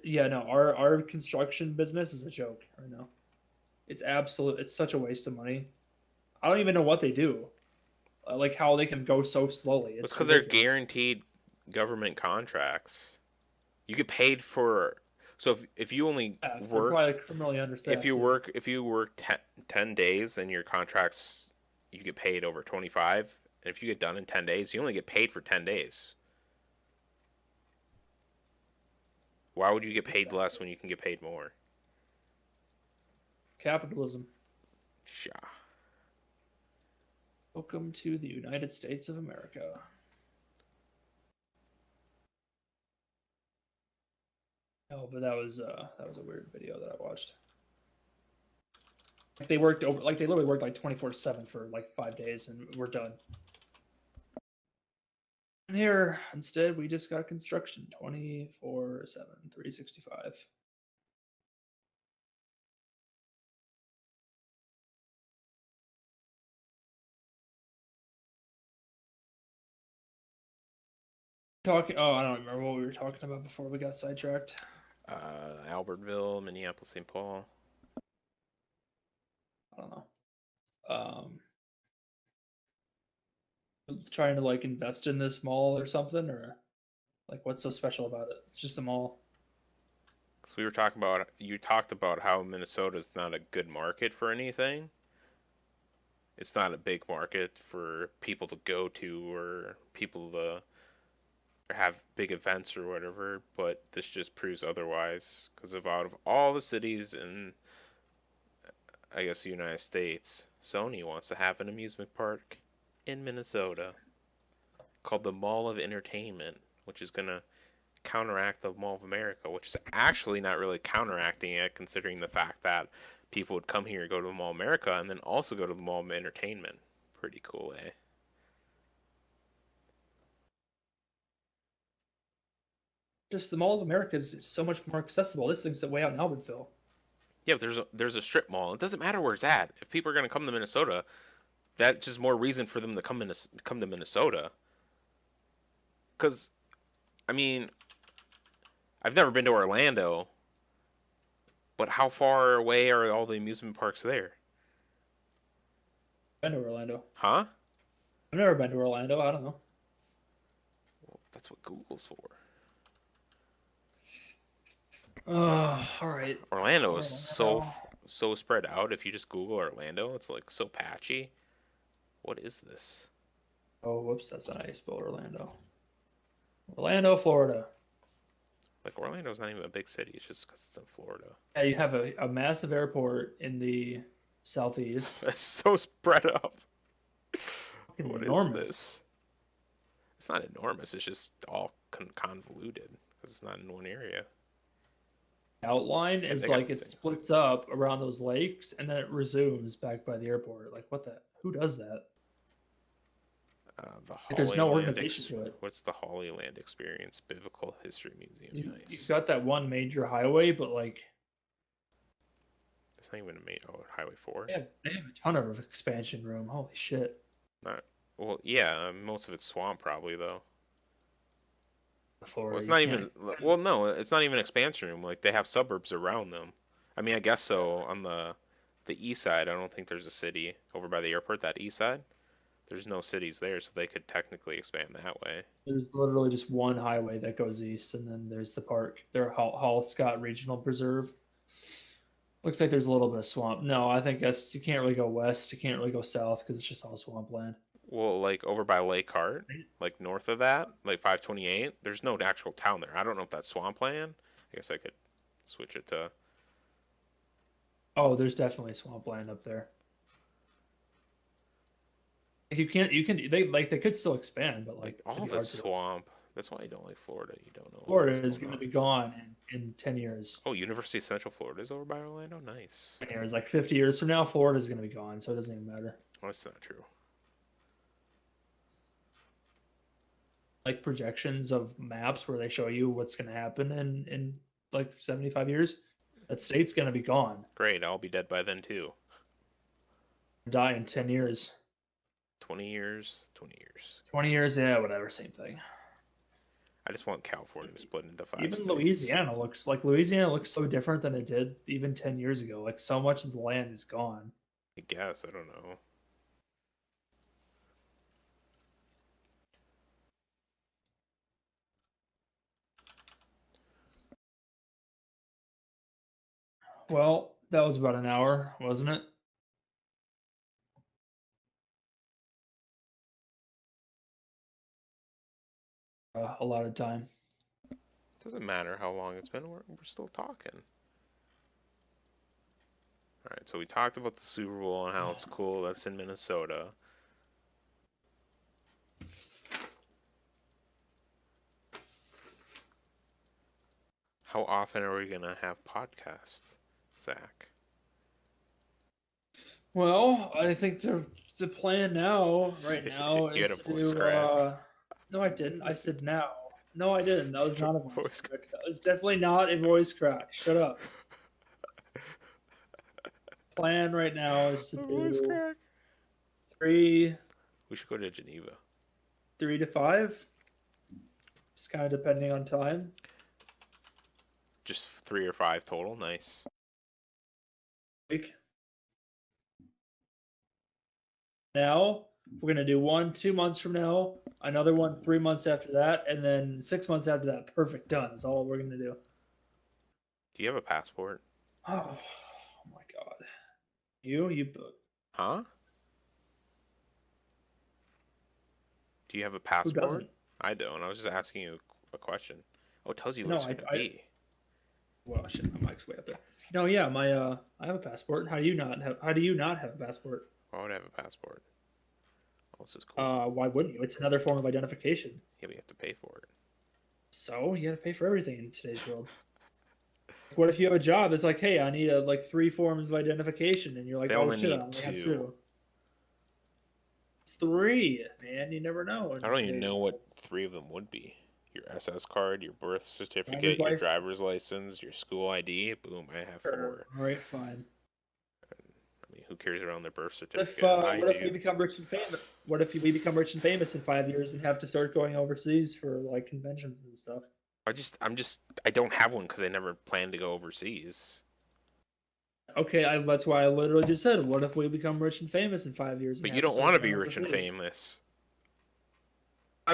Yeah, no, our construction business is a joke right now. It's such a waste of money. I don't even know what they do, like how they can go so slowly. It's It's because they're ridiculous. guaranteed government contracts. You get paid for. So if you only Yeah, they're work probably criminally understaffed. if you work 10 days and your contracts you get paid over 25, and if you get done in 10 days you only get paid for 10 days, Why would you get paid less when you can get paid more? Capitalism. Sha. Welcome to the United States of America. Oh, but that was a weird video that I watched. Like they worked over, like they literally worked like 24/7 for like 5 days, and we're done. And here, instead, we just got construction 24/7, 365. Talking. Oh, I don't remember what we were talking about before we got sidetracked. Albertville, Minneapolis, St. Paul. I don't know. Trying to like invest in this mall or something, or like what's so special about it? It's just a mall. Because we were talking about, you talked about how Minnesota's not a good market for anything. It's not a big market for people to go to or people to or have big events or whatever, but this just proves otherwise. Because out of all the cities in, I guess, the United States, Sony wants to have an amusement park in Minnesota called the Mall of Entertainment, which is going to counteract the Mall of America, which is actually not really counteracting it, considering the fact that people would come here, go to the Mall of America, and then also go to the Mall of Entertainment. Pretty cool, eh? Just the Mall of America is so much more accessible. This thing's way out in Albertville. Yeah, but there's a strip mall. It doesn't matter where it's at. If people are gonna come to Minnesota, that's just more reason for them to come to Minnesota. Cause, I mean, I've never been to Orlando, but how far away are all the amusement parks there? Been to Orlando. Huh? I've never been to Orlando. I don't know. Well, that's what Google's for. All right. Orlando is so spread out. If you just Google Orlando, it's like so patchy. What is this? Oh, whoops, that's not how you spell Orlando. Orlando, Florida. Like Orlando's not even a big city. It's just because it's in Florida. Yeah, you have a massive airport in the southeast. It's so spread up. Fucking What is enormous. this? It's not enormous. It's just all convoluted because it's not in one area. Outline is they got like the it same. splits up around those lakes and then it resumes back by the airport. Like what the? Who does that? The Like, there's no Hollyland organization to it. What's the Hollyland Experience Biblical History Museum? You've Nice. got that one major highway, but like It's not even a main. Oh, Highway 4. they have a ton of expansion room. Holy shit! Not. Well, yeah. Most of it's swamp, probably though. Florida, Well, it's you not can't- even. Well, no, it's not even expansion room. Like they have suburbs around them. I mean, I guess so. On the east side, I don't think there's a city over by the airport. That east side, there's no cities there, so they could technically expand that way. There's literally just one highway that goes east, and then there's the park. Their Hall Scott Regional Preserve. Looks like there's a little bit of swamp. No, I think that's you can't really go west. You can't really go south because it's just all swampland. Well, like over by Lake Hart, like north of that, like 528, there's no actual town there. I don't know if that's swampland. I guess I could switch it to. Oh, there's definitely swampland up there. They could still expand, but like All it'd of be hard it's to. swamp. That's why you don't like Florida. You don't know. Florida is going to be gone in 10 years. Oh, University of Central Florida is over by Orlando. Nice. 10 years, like 50 years from now, Florida is going to be gone, so it doesn't even matter. Well, that's not true. Like projections of maps where they show you what's going to happen in like 75 years, that state's going to be gone. Great. I'll be dead by then too. Die in 10 years. 20 years. 20 years. 20 years, yeah, whatever, same thing. I just want California to split into 5 Even states. Louisiana looks so different than it did even 10 years ago. Like so much of the land is gone. I guess. I don't know. Well, that was about an hour, wasn't it? A lot of time. Doesn't matter how long it's been. We're still talking. All right, so we talked about the Super Bowl and how it's cool. That's in Minnesota. How often are we gonna have podcasts, Zach? Well, I think the plan now, right now, You had is a voice crack. No, I didn't. I said now. No, I didn't. That was not a voice Voice crack. That was definitely not a voice crack. Shut up. Plan right now is to A voice do crack. three, We should go to Geneva. 3 to 5. Just kind of depending on time. Just 3 or 5 total. Nice. Week. Now we're gonna do one 2 months from now, another one 3 months after that, and then 6 months after that. Perfect, done. That's all we're gonna do. Do you have a passport? Oh my god. You Huh? Do you have a who passport? doesn't? I don't. I was just asking you a question. Oh, it tells you what No, it's gonna be. Well, shit, my mic's way up there. No, yeah, I have a passport. How do you not have a passport? Why would I have a passport? Oh, this is cool. Why wouldn't you? It's another form of identification. Yeah, we have to pay for it. So you gotta pay for everything in today's world. What if you have a job? It's like, hey, I need like 3 forms of identification, and you're like, They oh only shit, I need only have 2. 2. 3, man. You never know. I don't even know what 3 of them would be. Your SS card, your birth certificate, Driver's your license. driver's license, your school ID. Boom, I have 4. All right, fine. I mean, who cares around their birth What certificate? what if we become rich and famous? What if we become rich and famous in 5 years and have to start going overseas for like conventions and stuff? I don't have one because I never planned to go overseas. Okay, that's why I literally just said, what if we become rich and famous in 5 years? But you don't want to be rich and famous.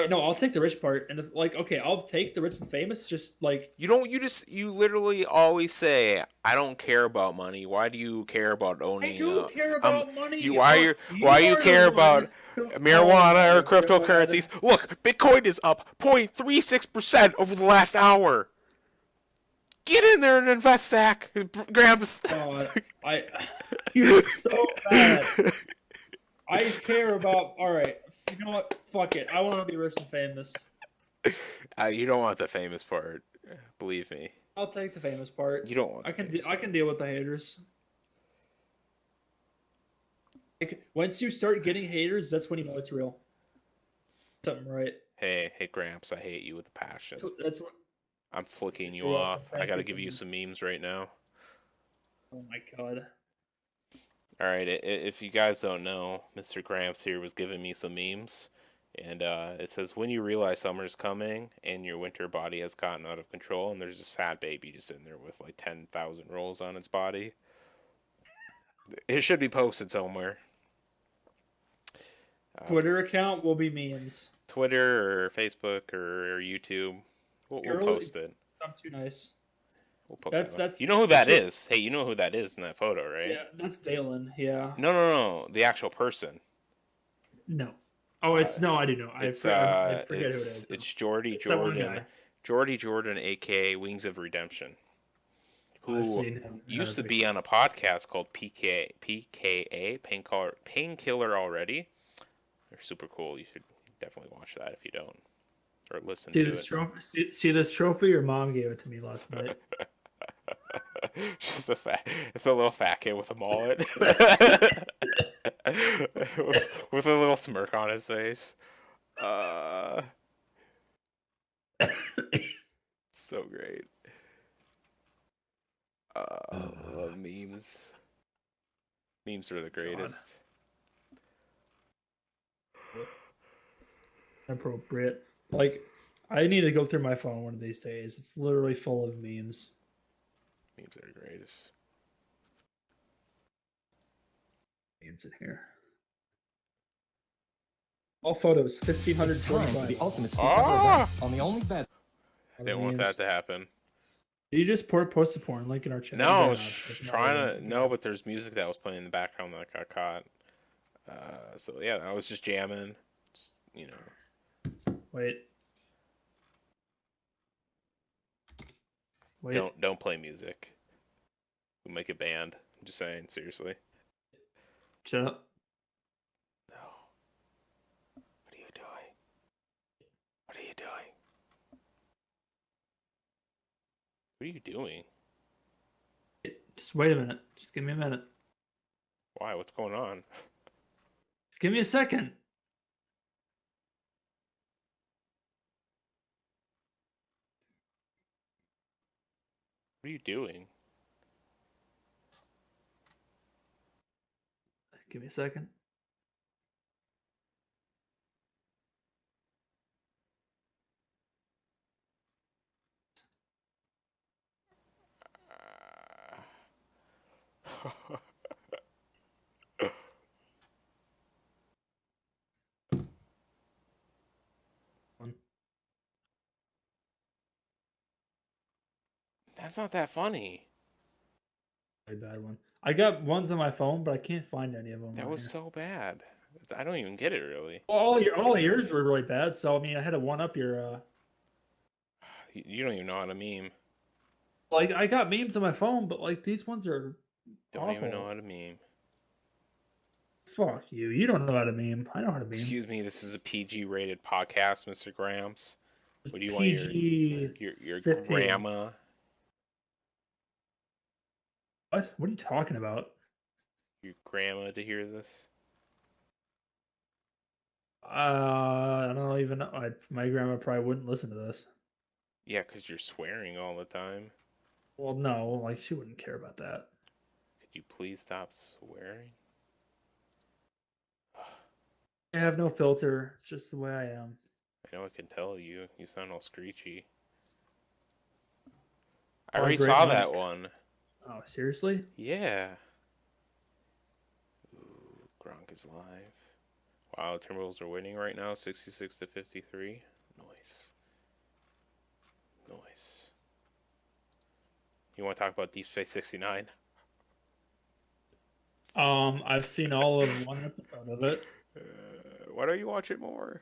No, I'll take the rich part, and okay, I'll take the rich and famous. Just like You literally always say, I don't care about money. Why do you care about owning? I do care about money. Why you care about marijuana or cryptocurrencies? Look, Bitcoin is up 0.36% over the last hour. Get in there and invest, Zach. Gramps. God, you're so bad. I care about. All right, you know what? Fuck it. I want to be rich and famous. You don't want the famous part. Believe me. I'll take the famous part. You don't want. I can deal with the haters. Like, once you start getting haters, that's when you know it's real. Something right. Hey, Gramps, I hate you with a passion. That's what. I'm flicking you You're welcome. off. I Thank gotta you give for you that. some memes right now. Oh my god. All right, if you guys don't know, Mr. Gramps here was giving me some memes, and it says, when you realize summer's coming and your winter body has gotten out of control, and there's this fat baby just in there with like 10,000 rolls on its body. It should be posted somewhere. Twitter account will be memes. Twitter or Facebook or YouTube. We'll post it. I'm too nice. We'll post That's you know who that is? Hey, you know who that is in that photo, right? Yeah, that's Dalen. Yeah. No. The actual person. No. Oh, it's no. I do know. I forget who it is. It's Jordy That one Jordan. guy. Jordy Jordan, aka Wings of Redemption, I've who seen him. used to be on a podcast called PKA Painkiller Already. They're super cool. You should definitely watch that if you don't, or listen See to this it. trophy? See this trophy? Your mom gave it to me last night. Just it's a little fat kid with a mullet, with a little smirk on his face. So great. I love memes. Memes are the greatest. Appropriate. Like, I need to go through my phone one of these days. It's literally full of memes. Memes are the greatest. Memes in here. All photos, It's time for 1,525. the ultimate sleep event on the only bed. I didn't want that to happen. Did you just post the porn link in our chat? No, I Yeah, was it's not trying really- to. No, but there's music that was playing in the background that got caught. So yeah, I was just jamming. Just, Wait. Wait. Don't play music. We'll make it banned. I'm just saying, seriously. Shut up. No. What are you doing? What are you doing? What are you doing? Just wait a minute. Just give me a minute. Why? What's going on? Just give me a second. What are you doing? Give me a second. That's not that funny. Very bad one. I got ones on my phone, but I can't find any of them. That on was here. so bad. I don't even get it really. All yours were really bad. So I mean, I had to one up your. You don't even know how to meme. Like I got memes on my phone, but like these ones are. Don't even awful. know how to meme. Fuck you. You don't know how to meme. I know how to meme. Excuse me, this is a PG rated podcast, Mr. Grams. What do you want PG your 15. grandma? What? What are you talking about? Your grandma to hear this? I don't even know. My grandma probably wouldn't listen to this. Yeah, because you're swearing all the time. Well, no, like she wouldn't care about that. Could you please stop swearing? I have no filter. It's just the way I am. I know I can tell you. You sound all screechy. I Oh, already great saw mic. that one. Oh, seriously? Yeah. Ooh, Gronk is live. Wow, Timberwolves are winning right now, 66 to 53. Nice. Nice. You want to talk about Deep Space 69? I've seen all of one episode of it. Why don't you watch it more?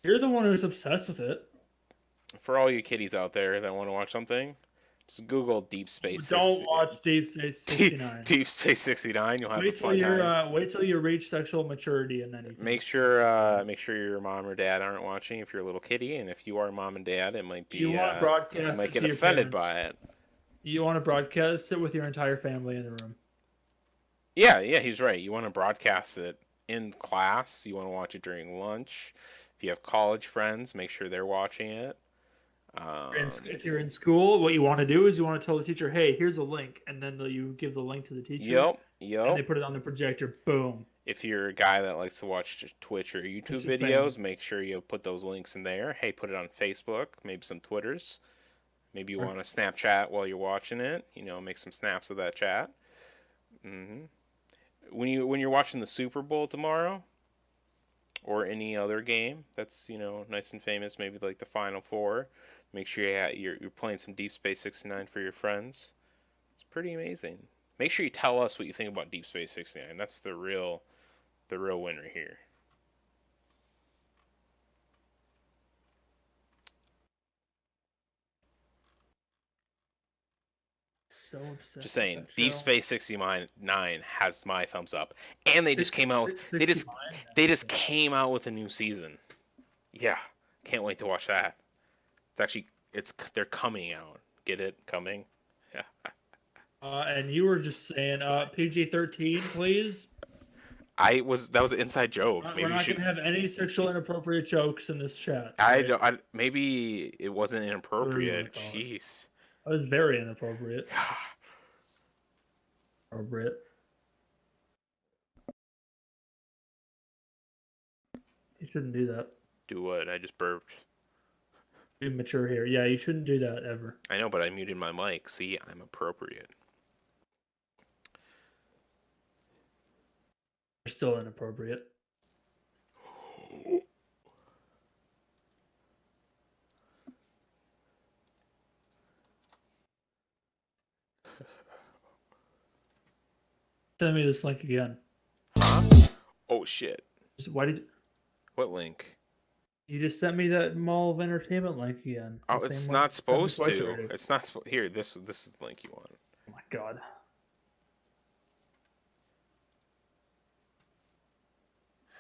You're the one who's obsessed with it. For all you kiddies out there that want to watch something, just Google Deep Space. Don't watch Deep Space 69. Deep Space 69. You'll have a Wait till fun time. wait till you reach sexual maturity and then you can... Make sure your mom or dad aren't watching if you're a little kiddie, and if you are mom and dad, it might be You want to broadcast you might it get to your offended parents. by it. You want to broadcast it with your entire family in the room. Yeah, he's right. You want to broadcast it in class. You want to watch it during lunch. If you have college friends, make sure they're watching it. If you're in school, what you want to do is you want to tell the teacher, "Hey, here's a link," and then you give the link to the teacher. Yep. And they put it on the projector. Boom. If you're a guy that likes to watch Twitch or YouTube That's your videos, thing. make sure you put those links in there. Hey, put it on Facebook, maybe some Twitters. Maybe you want to Snapchat while you're watching it. Make some snaps of that chat. When you're watching the Super Bowl tomorrow, or any other game that's nice and famous, maybe like the Final Four, make sure you're playing some Deep Space 69 for your friends. It's pretty amazing. Make sure you tell us what you think about Deep Space 69. That's the real winner here. So obsessed. Just saying, with that Deep show. Space 69 has my thumbs up, and they just came out. They just 69? came out with a new season. Yeah, can't wait to watch that. They're coming out. Get it? Coming. Yeah. And you were just saying, PG-13, please. That was an inside joke. We're Maybe not gonna have any sexual inappropriate jokes in this chat. maybe it wasn't inappropriate. Whatever Jeez. That was very inappropriate. Appropriate. You shouldn't do that. Do what? I just burped. Be mature here. Yeah, you shouldn't do that ever. I know, but I muted my mic. See, I'm appropriate. You're still inappropriate. Send me this link again. Huh? Oh shit. Why did? What link? You just sent me that Mall of Entertainment link again. Oh, The it's same not link you sent me supposed twice to. already. It's not here. This is the link you want. Oh my god.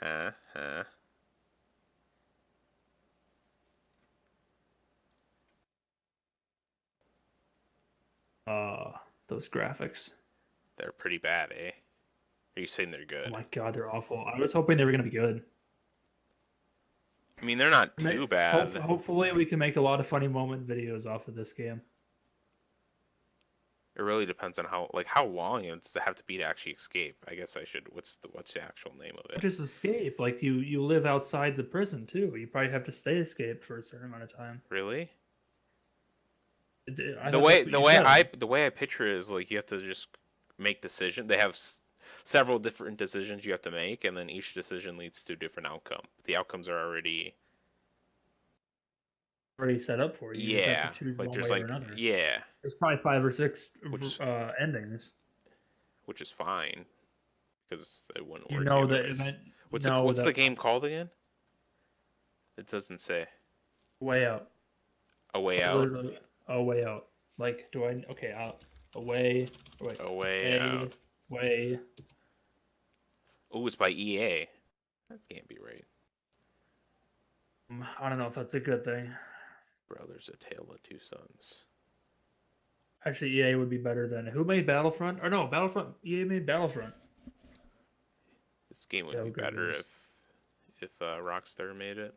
Huh? Huh? Those graphics. They're pretty bad, eh? Are you saying they're Oh good? my god, they're awful. I was hoping they were gonna be good. I mean, they're not too bad. Hopefully, we can make a lot of funny moment videos off of this game. It really depends on how long it's to have to be to actually escape. I guess I should. What's the actual name of it? Just escape. Like you live outside the prison too. You probably have to stay escaped for a certain amount of time. Really? I The thought way that's what the you way said. the way I picture it is like you have to just make decision. They have several different decisions you have to make, and then each decision leads to a different outcome. The outcomes are already Already set up for you. You just yeah, have to choose like one there's way or like another. yeah, There's probably 5 or 6 Which- endings. which is fine because it wouldn't You work. know that anyways. event. What's the game called again? It doesn't say. Way out. A Way Out. Literally, a way out. Like, do I? Okay, out. A way. Wait. A Way Out. Way. Oh, it's by EA. That can't be right. I don't know if that's a good thing. Brothers: A Tale of Two Sons. Actually, EA would be better than who made Battlefront? Or no, Battlefront. EA made Battlefront. This game would Yeah, be good better news. if Rockstar made it.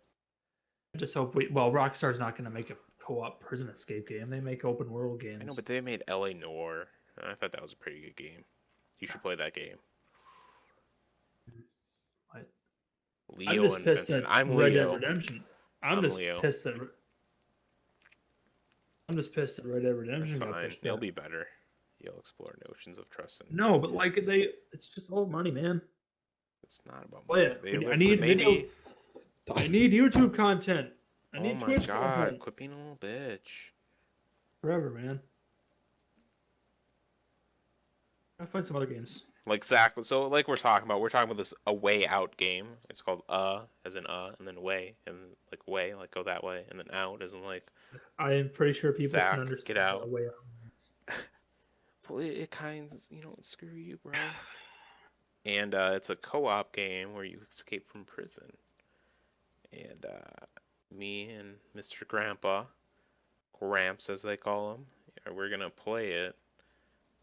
I just hope we. Well, Rockstar's not going to make a co-op prison escape game. They make open world games. I know, but they made LA Noire. I thought that was a pretty good game. You should play that game. I- I'm Leo just and pissed Vincent. that I'm Red Dead Leo. Redemption. I'm I'm just Leo. pissed that. I'm just pissed that Red Dead That's Redemption got fine. pushed It'll back. be better. You'll explore notions of trust and No, but like it's just all money, man. it's not about Play money. it. I need video. I need YouTube content. I Oh need my Twitch god! content. Quit being a little bitch. Forever, man. I'll find some other games. Like Zach, so like we're talking about this A Way Out game. It's called as in and then way and like way like go that way and then out as in like I am pretty sure people Zach, can understand get out. a way out. well, it kind of screw you, bro. And it's a co-op game where you escape from prison. And me and Mr. Grandpa, Gramps as they call him, we're gonna play it.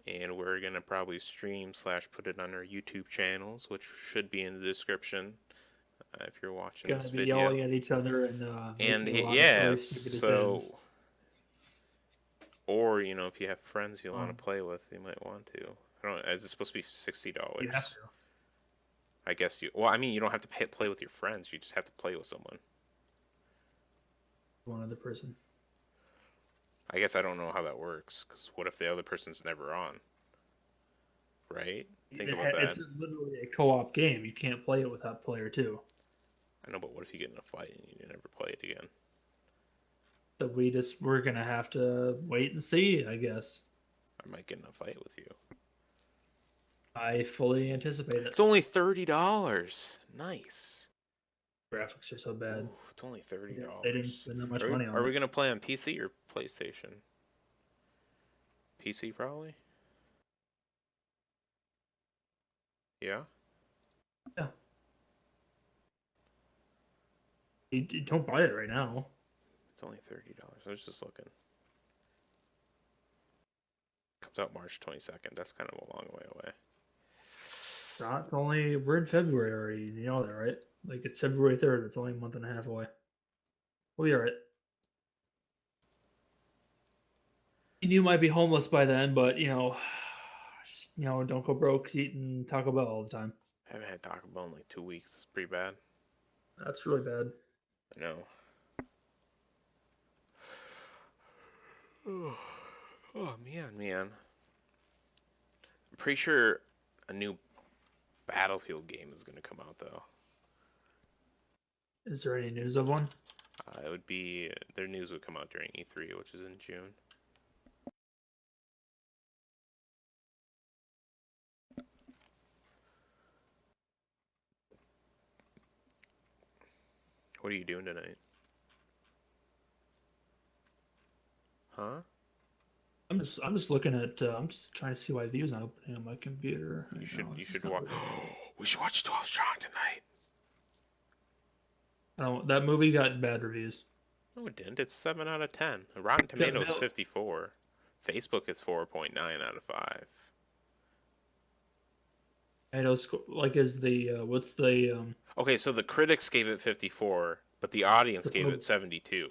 And we're gonna probably stream / put it on our YouTube channels, which should be in the description if you're watching Gonna this be video. yelling at each other and making a lot of yeah, really stupid so decisions. or if you have friends you want Um, to play with, you might want to. I don't. Is it supposed to be $60? You have to. I guess you. Well, I mean, you don't have to play with your friends. You just have to play with someone. One other person. I guess I don't know how that works. Because what if the other person's never on? Right? Think about that. It's literally a co-op game. You can't play it without player two. I know, but what if you get in a fight and you never play it again? So we're gonna have to wait and see, I guess. I might get in a fight with you. I fully anticipate it. It's only $30. Nice. Graphics are so bad. Ooh, it's only $30. They didn't spend that much Are we, money on are we it. gonna play on PC or PlayStation? PC probably. Yeah. You don't buy it right now. It's only $30. I was just looking. Comes out March 22nd. That's kind of a long way away. It's only we're in February already. You know that, right? Like it's February 3rd. It's only a month and a half away. We'll be alright. You might be homeless by then, but just, don't go broke eating Taco Bell all the time. I haven't had Taco Bell in like 2 weeks. It's pretty bad. That's really bad. I know. Oh man. I'm pretty sure a new Battlefield game is gonna come out though. Is there any news of one? It would be their news would come out during E3, which is in June. What are you doing tonight? Huh? I'm just looking at. I'm just trying to see why views not opening on my computer. You right should now. It's you just should not watch. working. We should watch 12 Strong tonight. That movie got bad reviews. No, it didn't. It's 7 out of 10. Rotten Tomatoes Bill- 54. Facebook is 4.9 out of 5. I know, like, is the what's the Okay, so the critics gave it 54, but the audience The gave pub- it 72,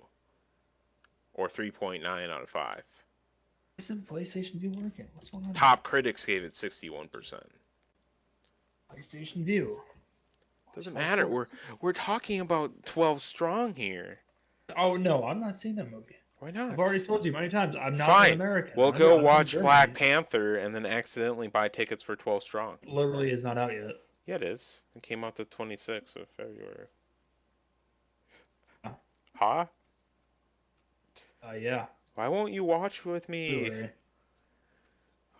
or 3.9 out of 5. isn't PlayStation View working? What's going on? Top critics gave it 61%. PlayStation View. Doesn't matter. We're talking about 12 Strong here. Oh no, I'm not seeing that movie. Why not? I've already told you many times I'm not Fine. an American. We'll I'm go from watch Germany. Black Panther and then accidentally buy tickets for 12 Strong. Literally is not out yet. Yeah, it is. It came out the 26th of February. Huh? Huh? Yeah. Why won't you watch with me? Blu-ray.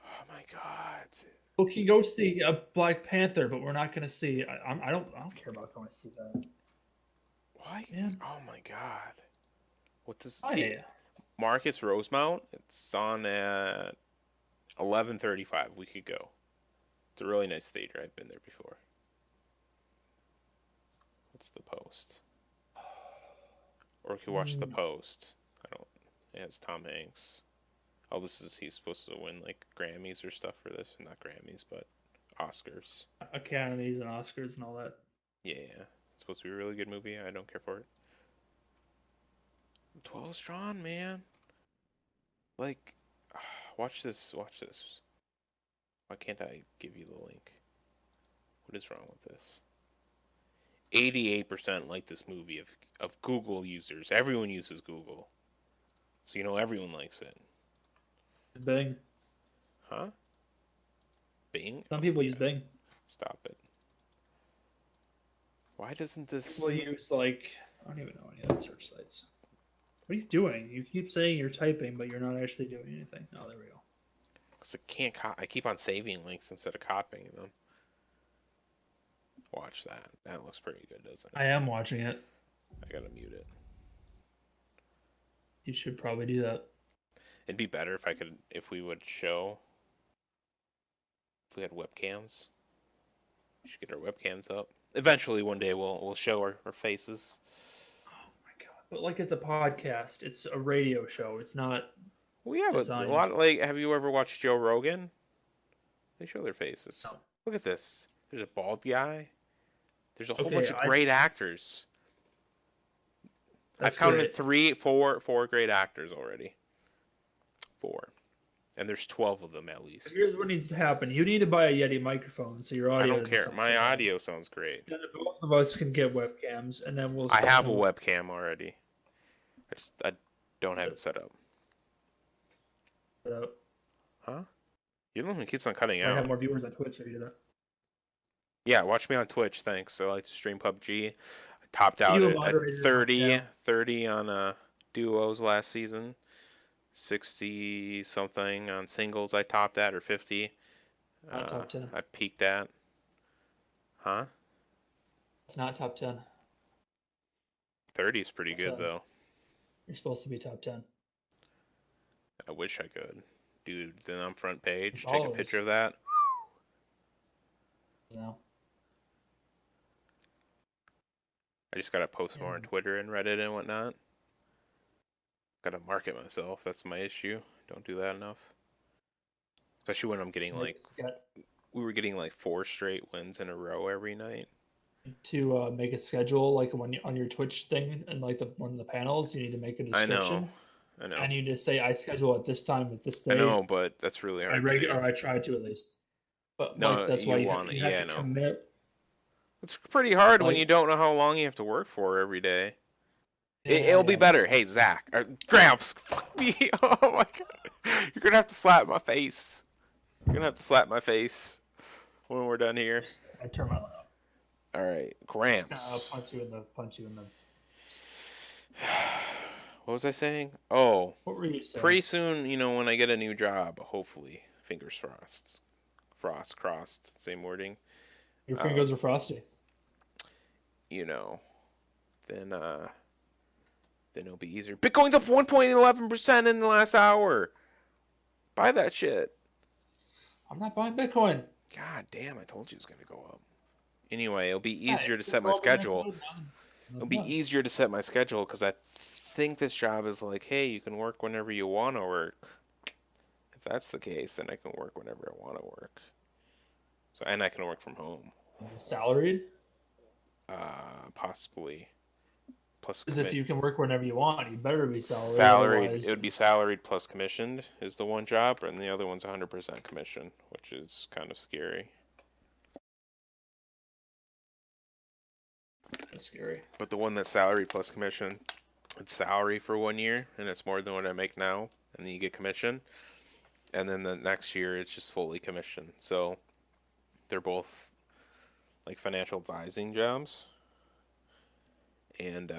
Oh my god. We can go see a Black Panther, but we're not going to see. I don't care about going to see that. Why? Man. Oh my god. What does Why? see, Marcus Rosemount? It's on at 11:35. We could go. It's a really nice theater. I've been there before. What's the post? Or we could watch the post. I don't. It has Tom Hanks. Oh, he's supposed to win like Grammys or stuff for this. Not Grammys, but Oscars. Academies and Oscars and all that. Yeah. It's supposed to be a really good movie. I don't care for it. 12 Strong, man. Like, watch this. Watch this. Why can't I give you the link? What is wrong with this? 88% like this movie of Google users. Everyone uses Google. So you know everyone likes it. Bing. Huh? Bing? Some people use Bing. Stop it. Why doesn't this... People use, like, I don't even know any other search sites. What are you doing? You keep saying you're typing, but you're not actually doing anything. Oh, there we go. Because I keep on saving links instead of copying them. Watch that. That looks pretty good, doesn't it? I am watching it. I gotta mute it. You should probably do that. It'd be better if we would show, if we had webcams. We should get our webcams up. Eventually, one day we'll show our faces. Oh my god! But like, it's a podcast. It's a radio show. It's not. Well, yeah, but a Designed. lot like, have you ever watched Joe Rogan? They show their faces. No. Look at this. There's a bald guy. There's a whole Okay, bunch of great actors. That's I've counted great. four great actors already. 4. And there's 12 of them at least. Here's what needs to happen. You need to buy a Yeti microphone so your I audio. don't doesn't care. sound My so bad. audio sounds great. Then both of us can get webcams, and then we'll. I have a web. webcam already. I don't have it set up. Huh? You know who keeps on cutting I have out? more viewers on Twitch if you do that. Yeah, watch me on Twitch. Thanks. I like to stream PUBG. I topped out You a at moderator? 30, Yeah. 30 on duos last season. 60 something on singles. I topped at, or 50. Not top 10. I peaked at. Huh? It's not top 10. 30 is pretty good Okay. though. You're supposed to be top 10. I wish I could. Dude, then on front page, It's take a always. picture of that. No. I just gotta post more on Yeah. Twitter and Reddit and whatnot. Gotta market myself. That's my issue. Don't do that enough. Especially when I'm getting like, we were getting like 4 straight wins in a row every night. To make a schedule, like when you on your Twitch thing, and like one of the panels, you need to make a I description. know. I know. And you just say, I schedule at this time at this day. I know, but that's really hard. to do. Or I try to at least. But No, like, that's you why you want have, it. you have Yeah, to no. commit. It's pretty hard when Like- you don't know how long you have to work for every day. Yeah, It'll be yeah. better. Hey, Zach. Or Gramps. Fuck me. Oh my god. You're gonna have to slap my face. You're gonna have to slap my face when we're done here. I turn my light off. Alright. I'll Gramps. punch you in the. What was I saying? Oh. What were you saying? Pretty soon, when I get a new job, hopefully. Fingers crossed. Frost crossed. Same wording. Your fingers are frosty. then it'll be easier. Bitcoin's up 1.11% in the last hour. Buy that shit. I'm not buying Bitcoin. God damn, I told you it was gonna go up. Anyway, it'll be Yeah, easier to it's set my all the next schedule. one down. It'll be easier to set my schedule because I think this job is like, hey, you can work whenever you want to work. If that's the case, then I can work whenever I want to work. So, and I can work from home. Salaried? Possibly. Plus Because if you can work whenever you want, you better be salaried. salaried. Otherwise... It would be salaried plus commissioned is the one job, and the other one's 100% commission, which is kind of scary. That's scary. But the one that's salary plus commission, it's salary for 1 year, and it's more than what I make now, and then you get commission. And then the next year, it's just fully commission. So they're both like financial advising jobs. And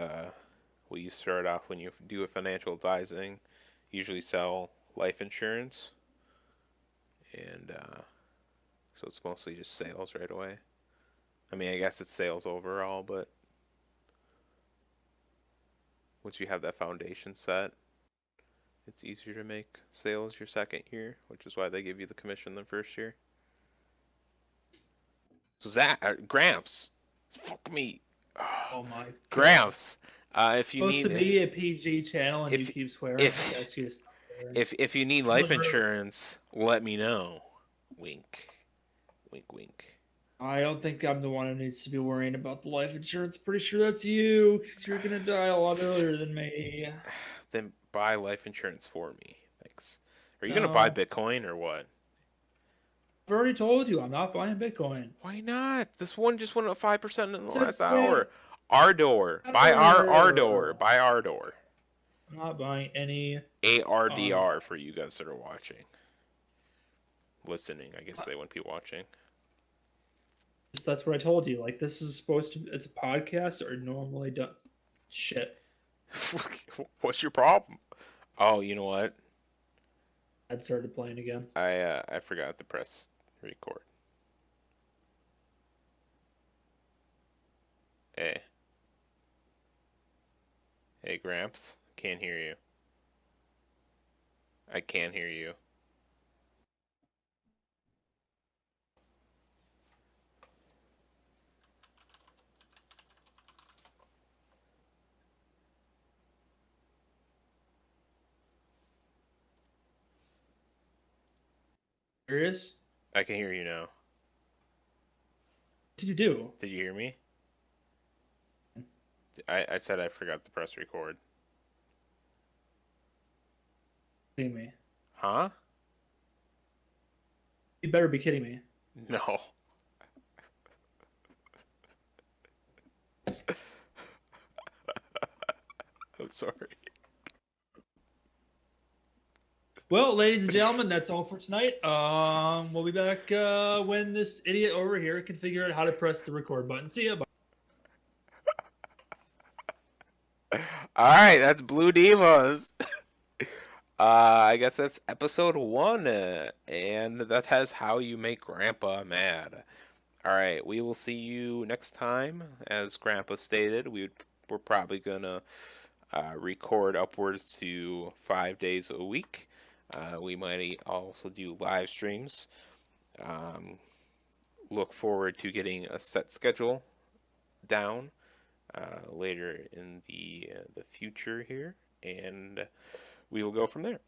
you start off when you do a financial advising, usually sell life insurance. And so it's mostly just sales right away. I mean, I guess it's sales overall, but once you have that foundation set, it's easier to make sales your second year, which is why they give you the commission the first year. So Gramps, fuck me. Oh my. Gramps, if you Supposed need to be a PG channel and you if- keep swearing. if- I guess you just- if you need life Look, insurance, let me know. Wink, wink, wink. I don't think I'm the one who needs to be worrying about the life insurance. Pretty sure that's you, because you're gonna die a lot earlier than me. Then buy life insurance for me. Thanks. Are you gonna buy Bitcoin or what? I've already told you I'm not buying Bitcoin. Why not? This one just went up 5% in the It's a last bit- hour. Ardor. Buy Ardor. Ardor. Buy Ardor. I'm not buying any. ARDR for you guys that are watching. Listening, I guess they wouldn't be watching. That's what I told you. Like, this is supposed to. It's a podcast or normally done. Shit. What's your problem? Oh, you know what? I'd started playing again. I forgot to press record. Hey. Hey, Gramps. Can't hear you. I can't hear you. Serious? I can hear you now. What did you do? Did you hear me? I said I forgot to press record. Kidding me? Huh? You better be kidding me. No. I'm sorry. Well, ladies and gentlemen, that's all for tonight. We'll be back when this idiot over here can figure out how to press the record button. See ya. Bye. All right, that's Blue Divas. I guess that's episode 1, and that has how you make Grandpa mad. All right, we will see you next time. As Grandpa stated, we're probably gonna record upwards to 5 days a week. We might also do live streams. Look forward to getting a set schedule down later in the future here, and we will go from there.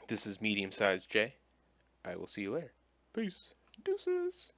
This is Medium Sized J. I will see you later. Peace. Deuces.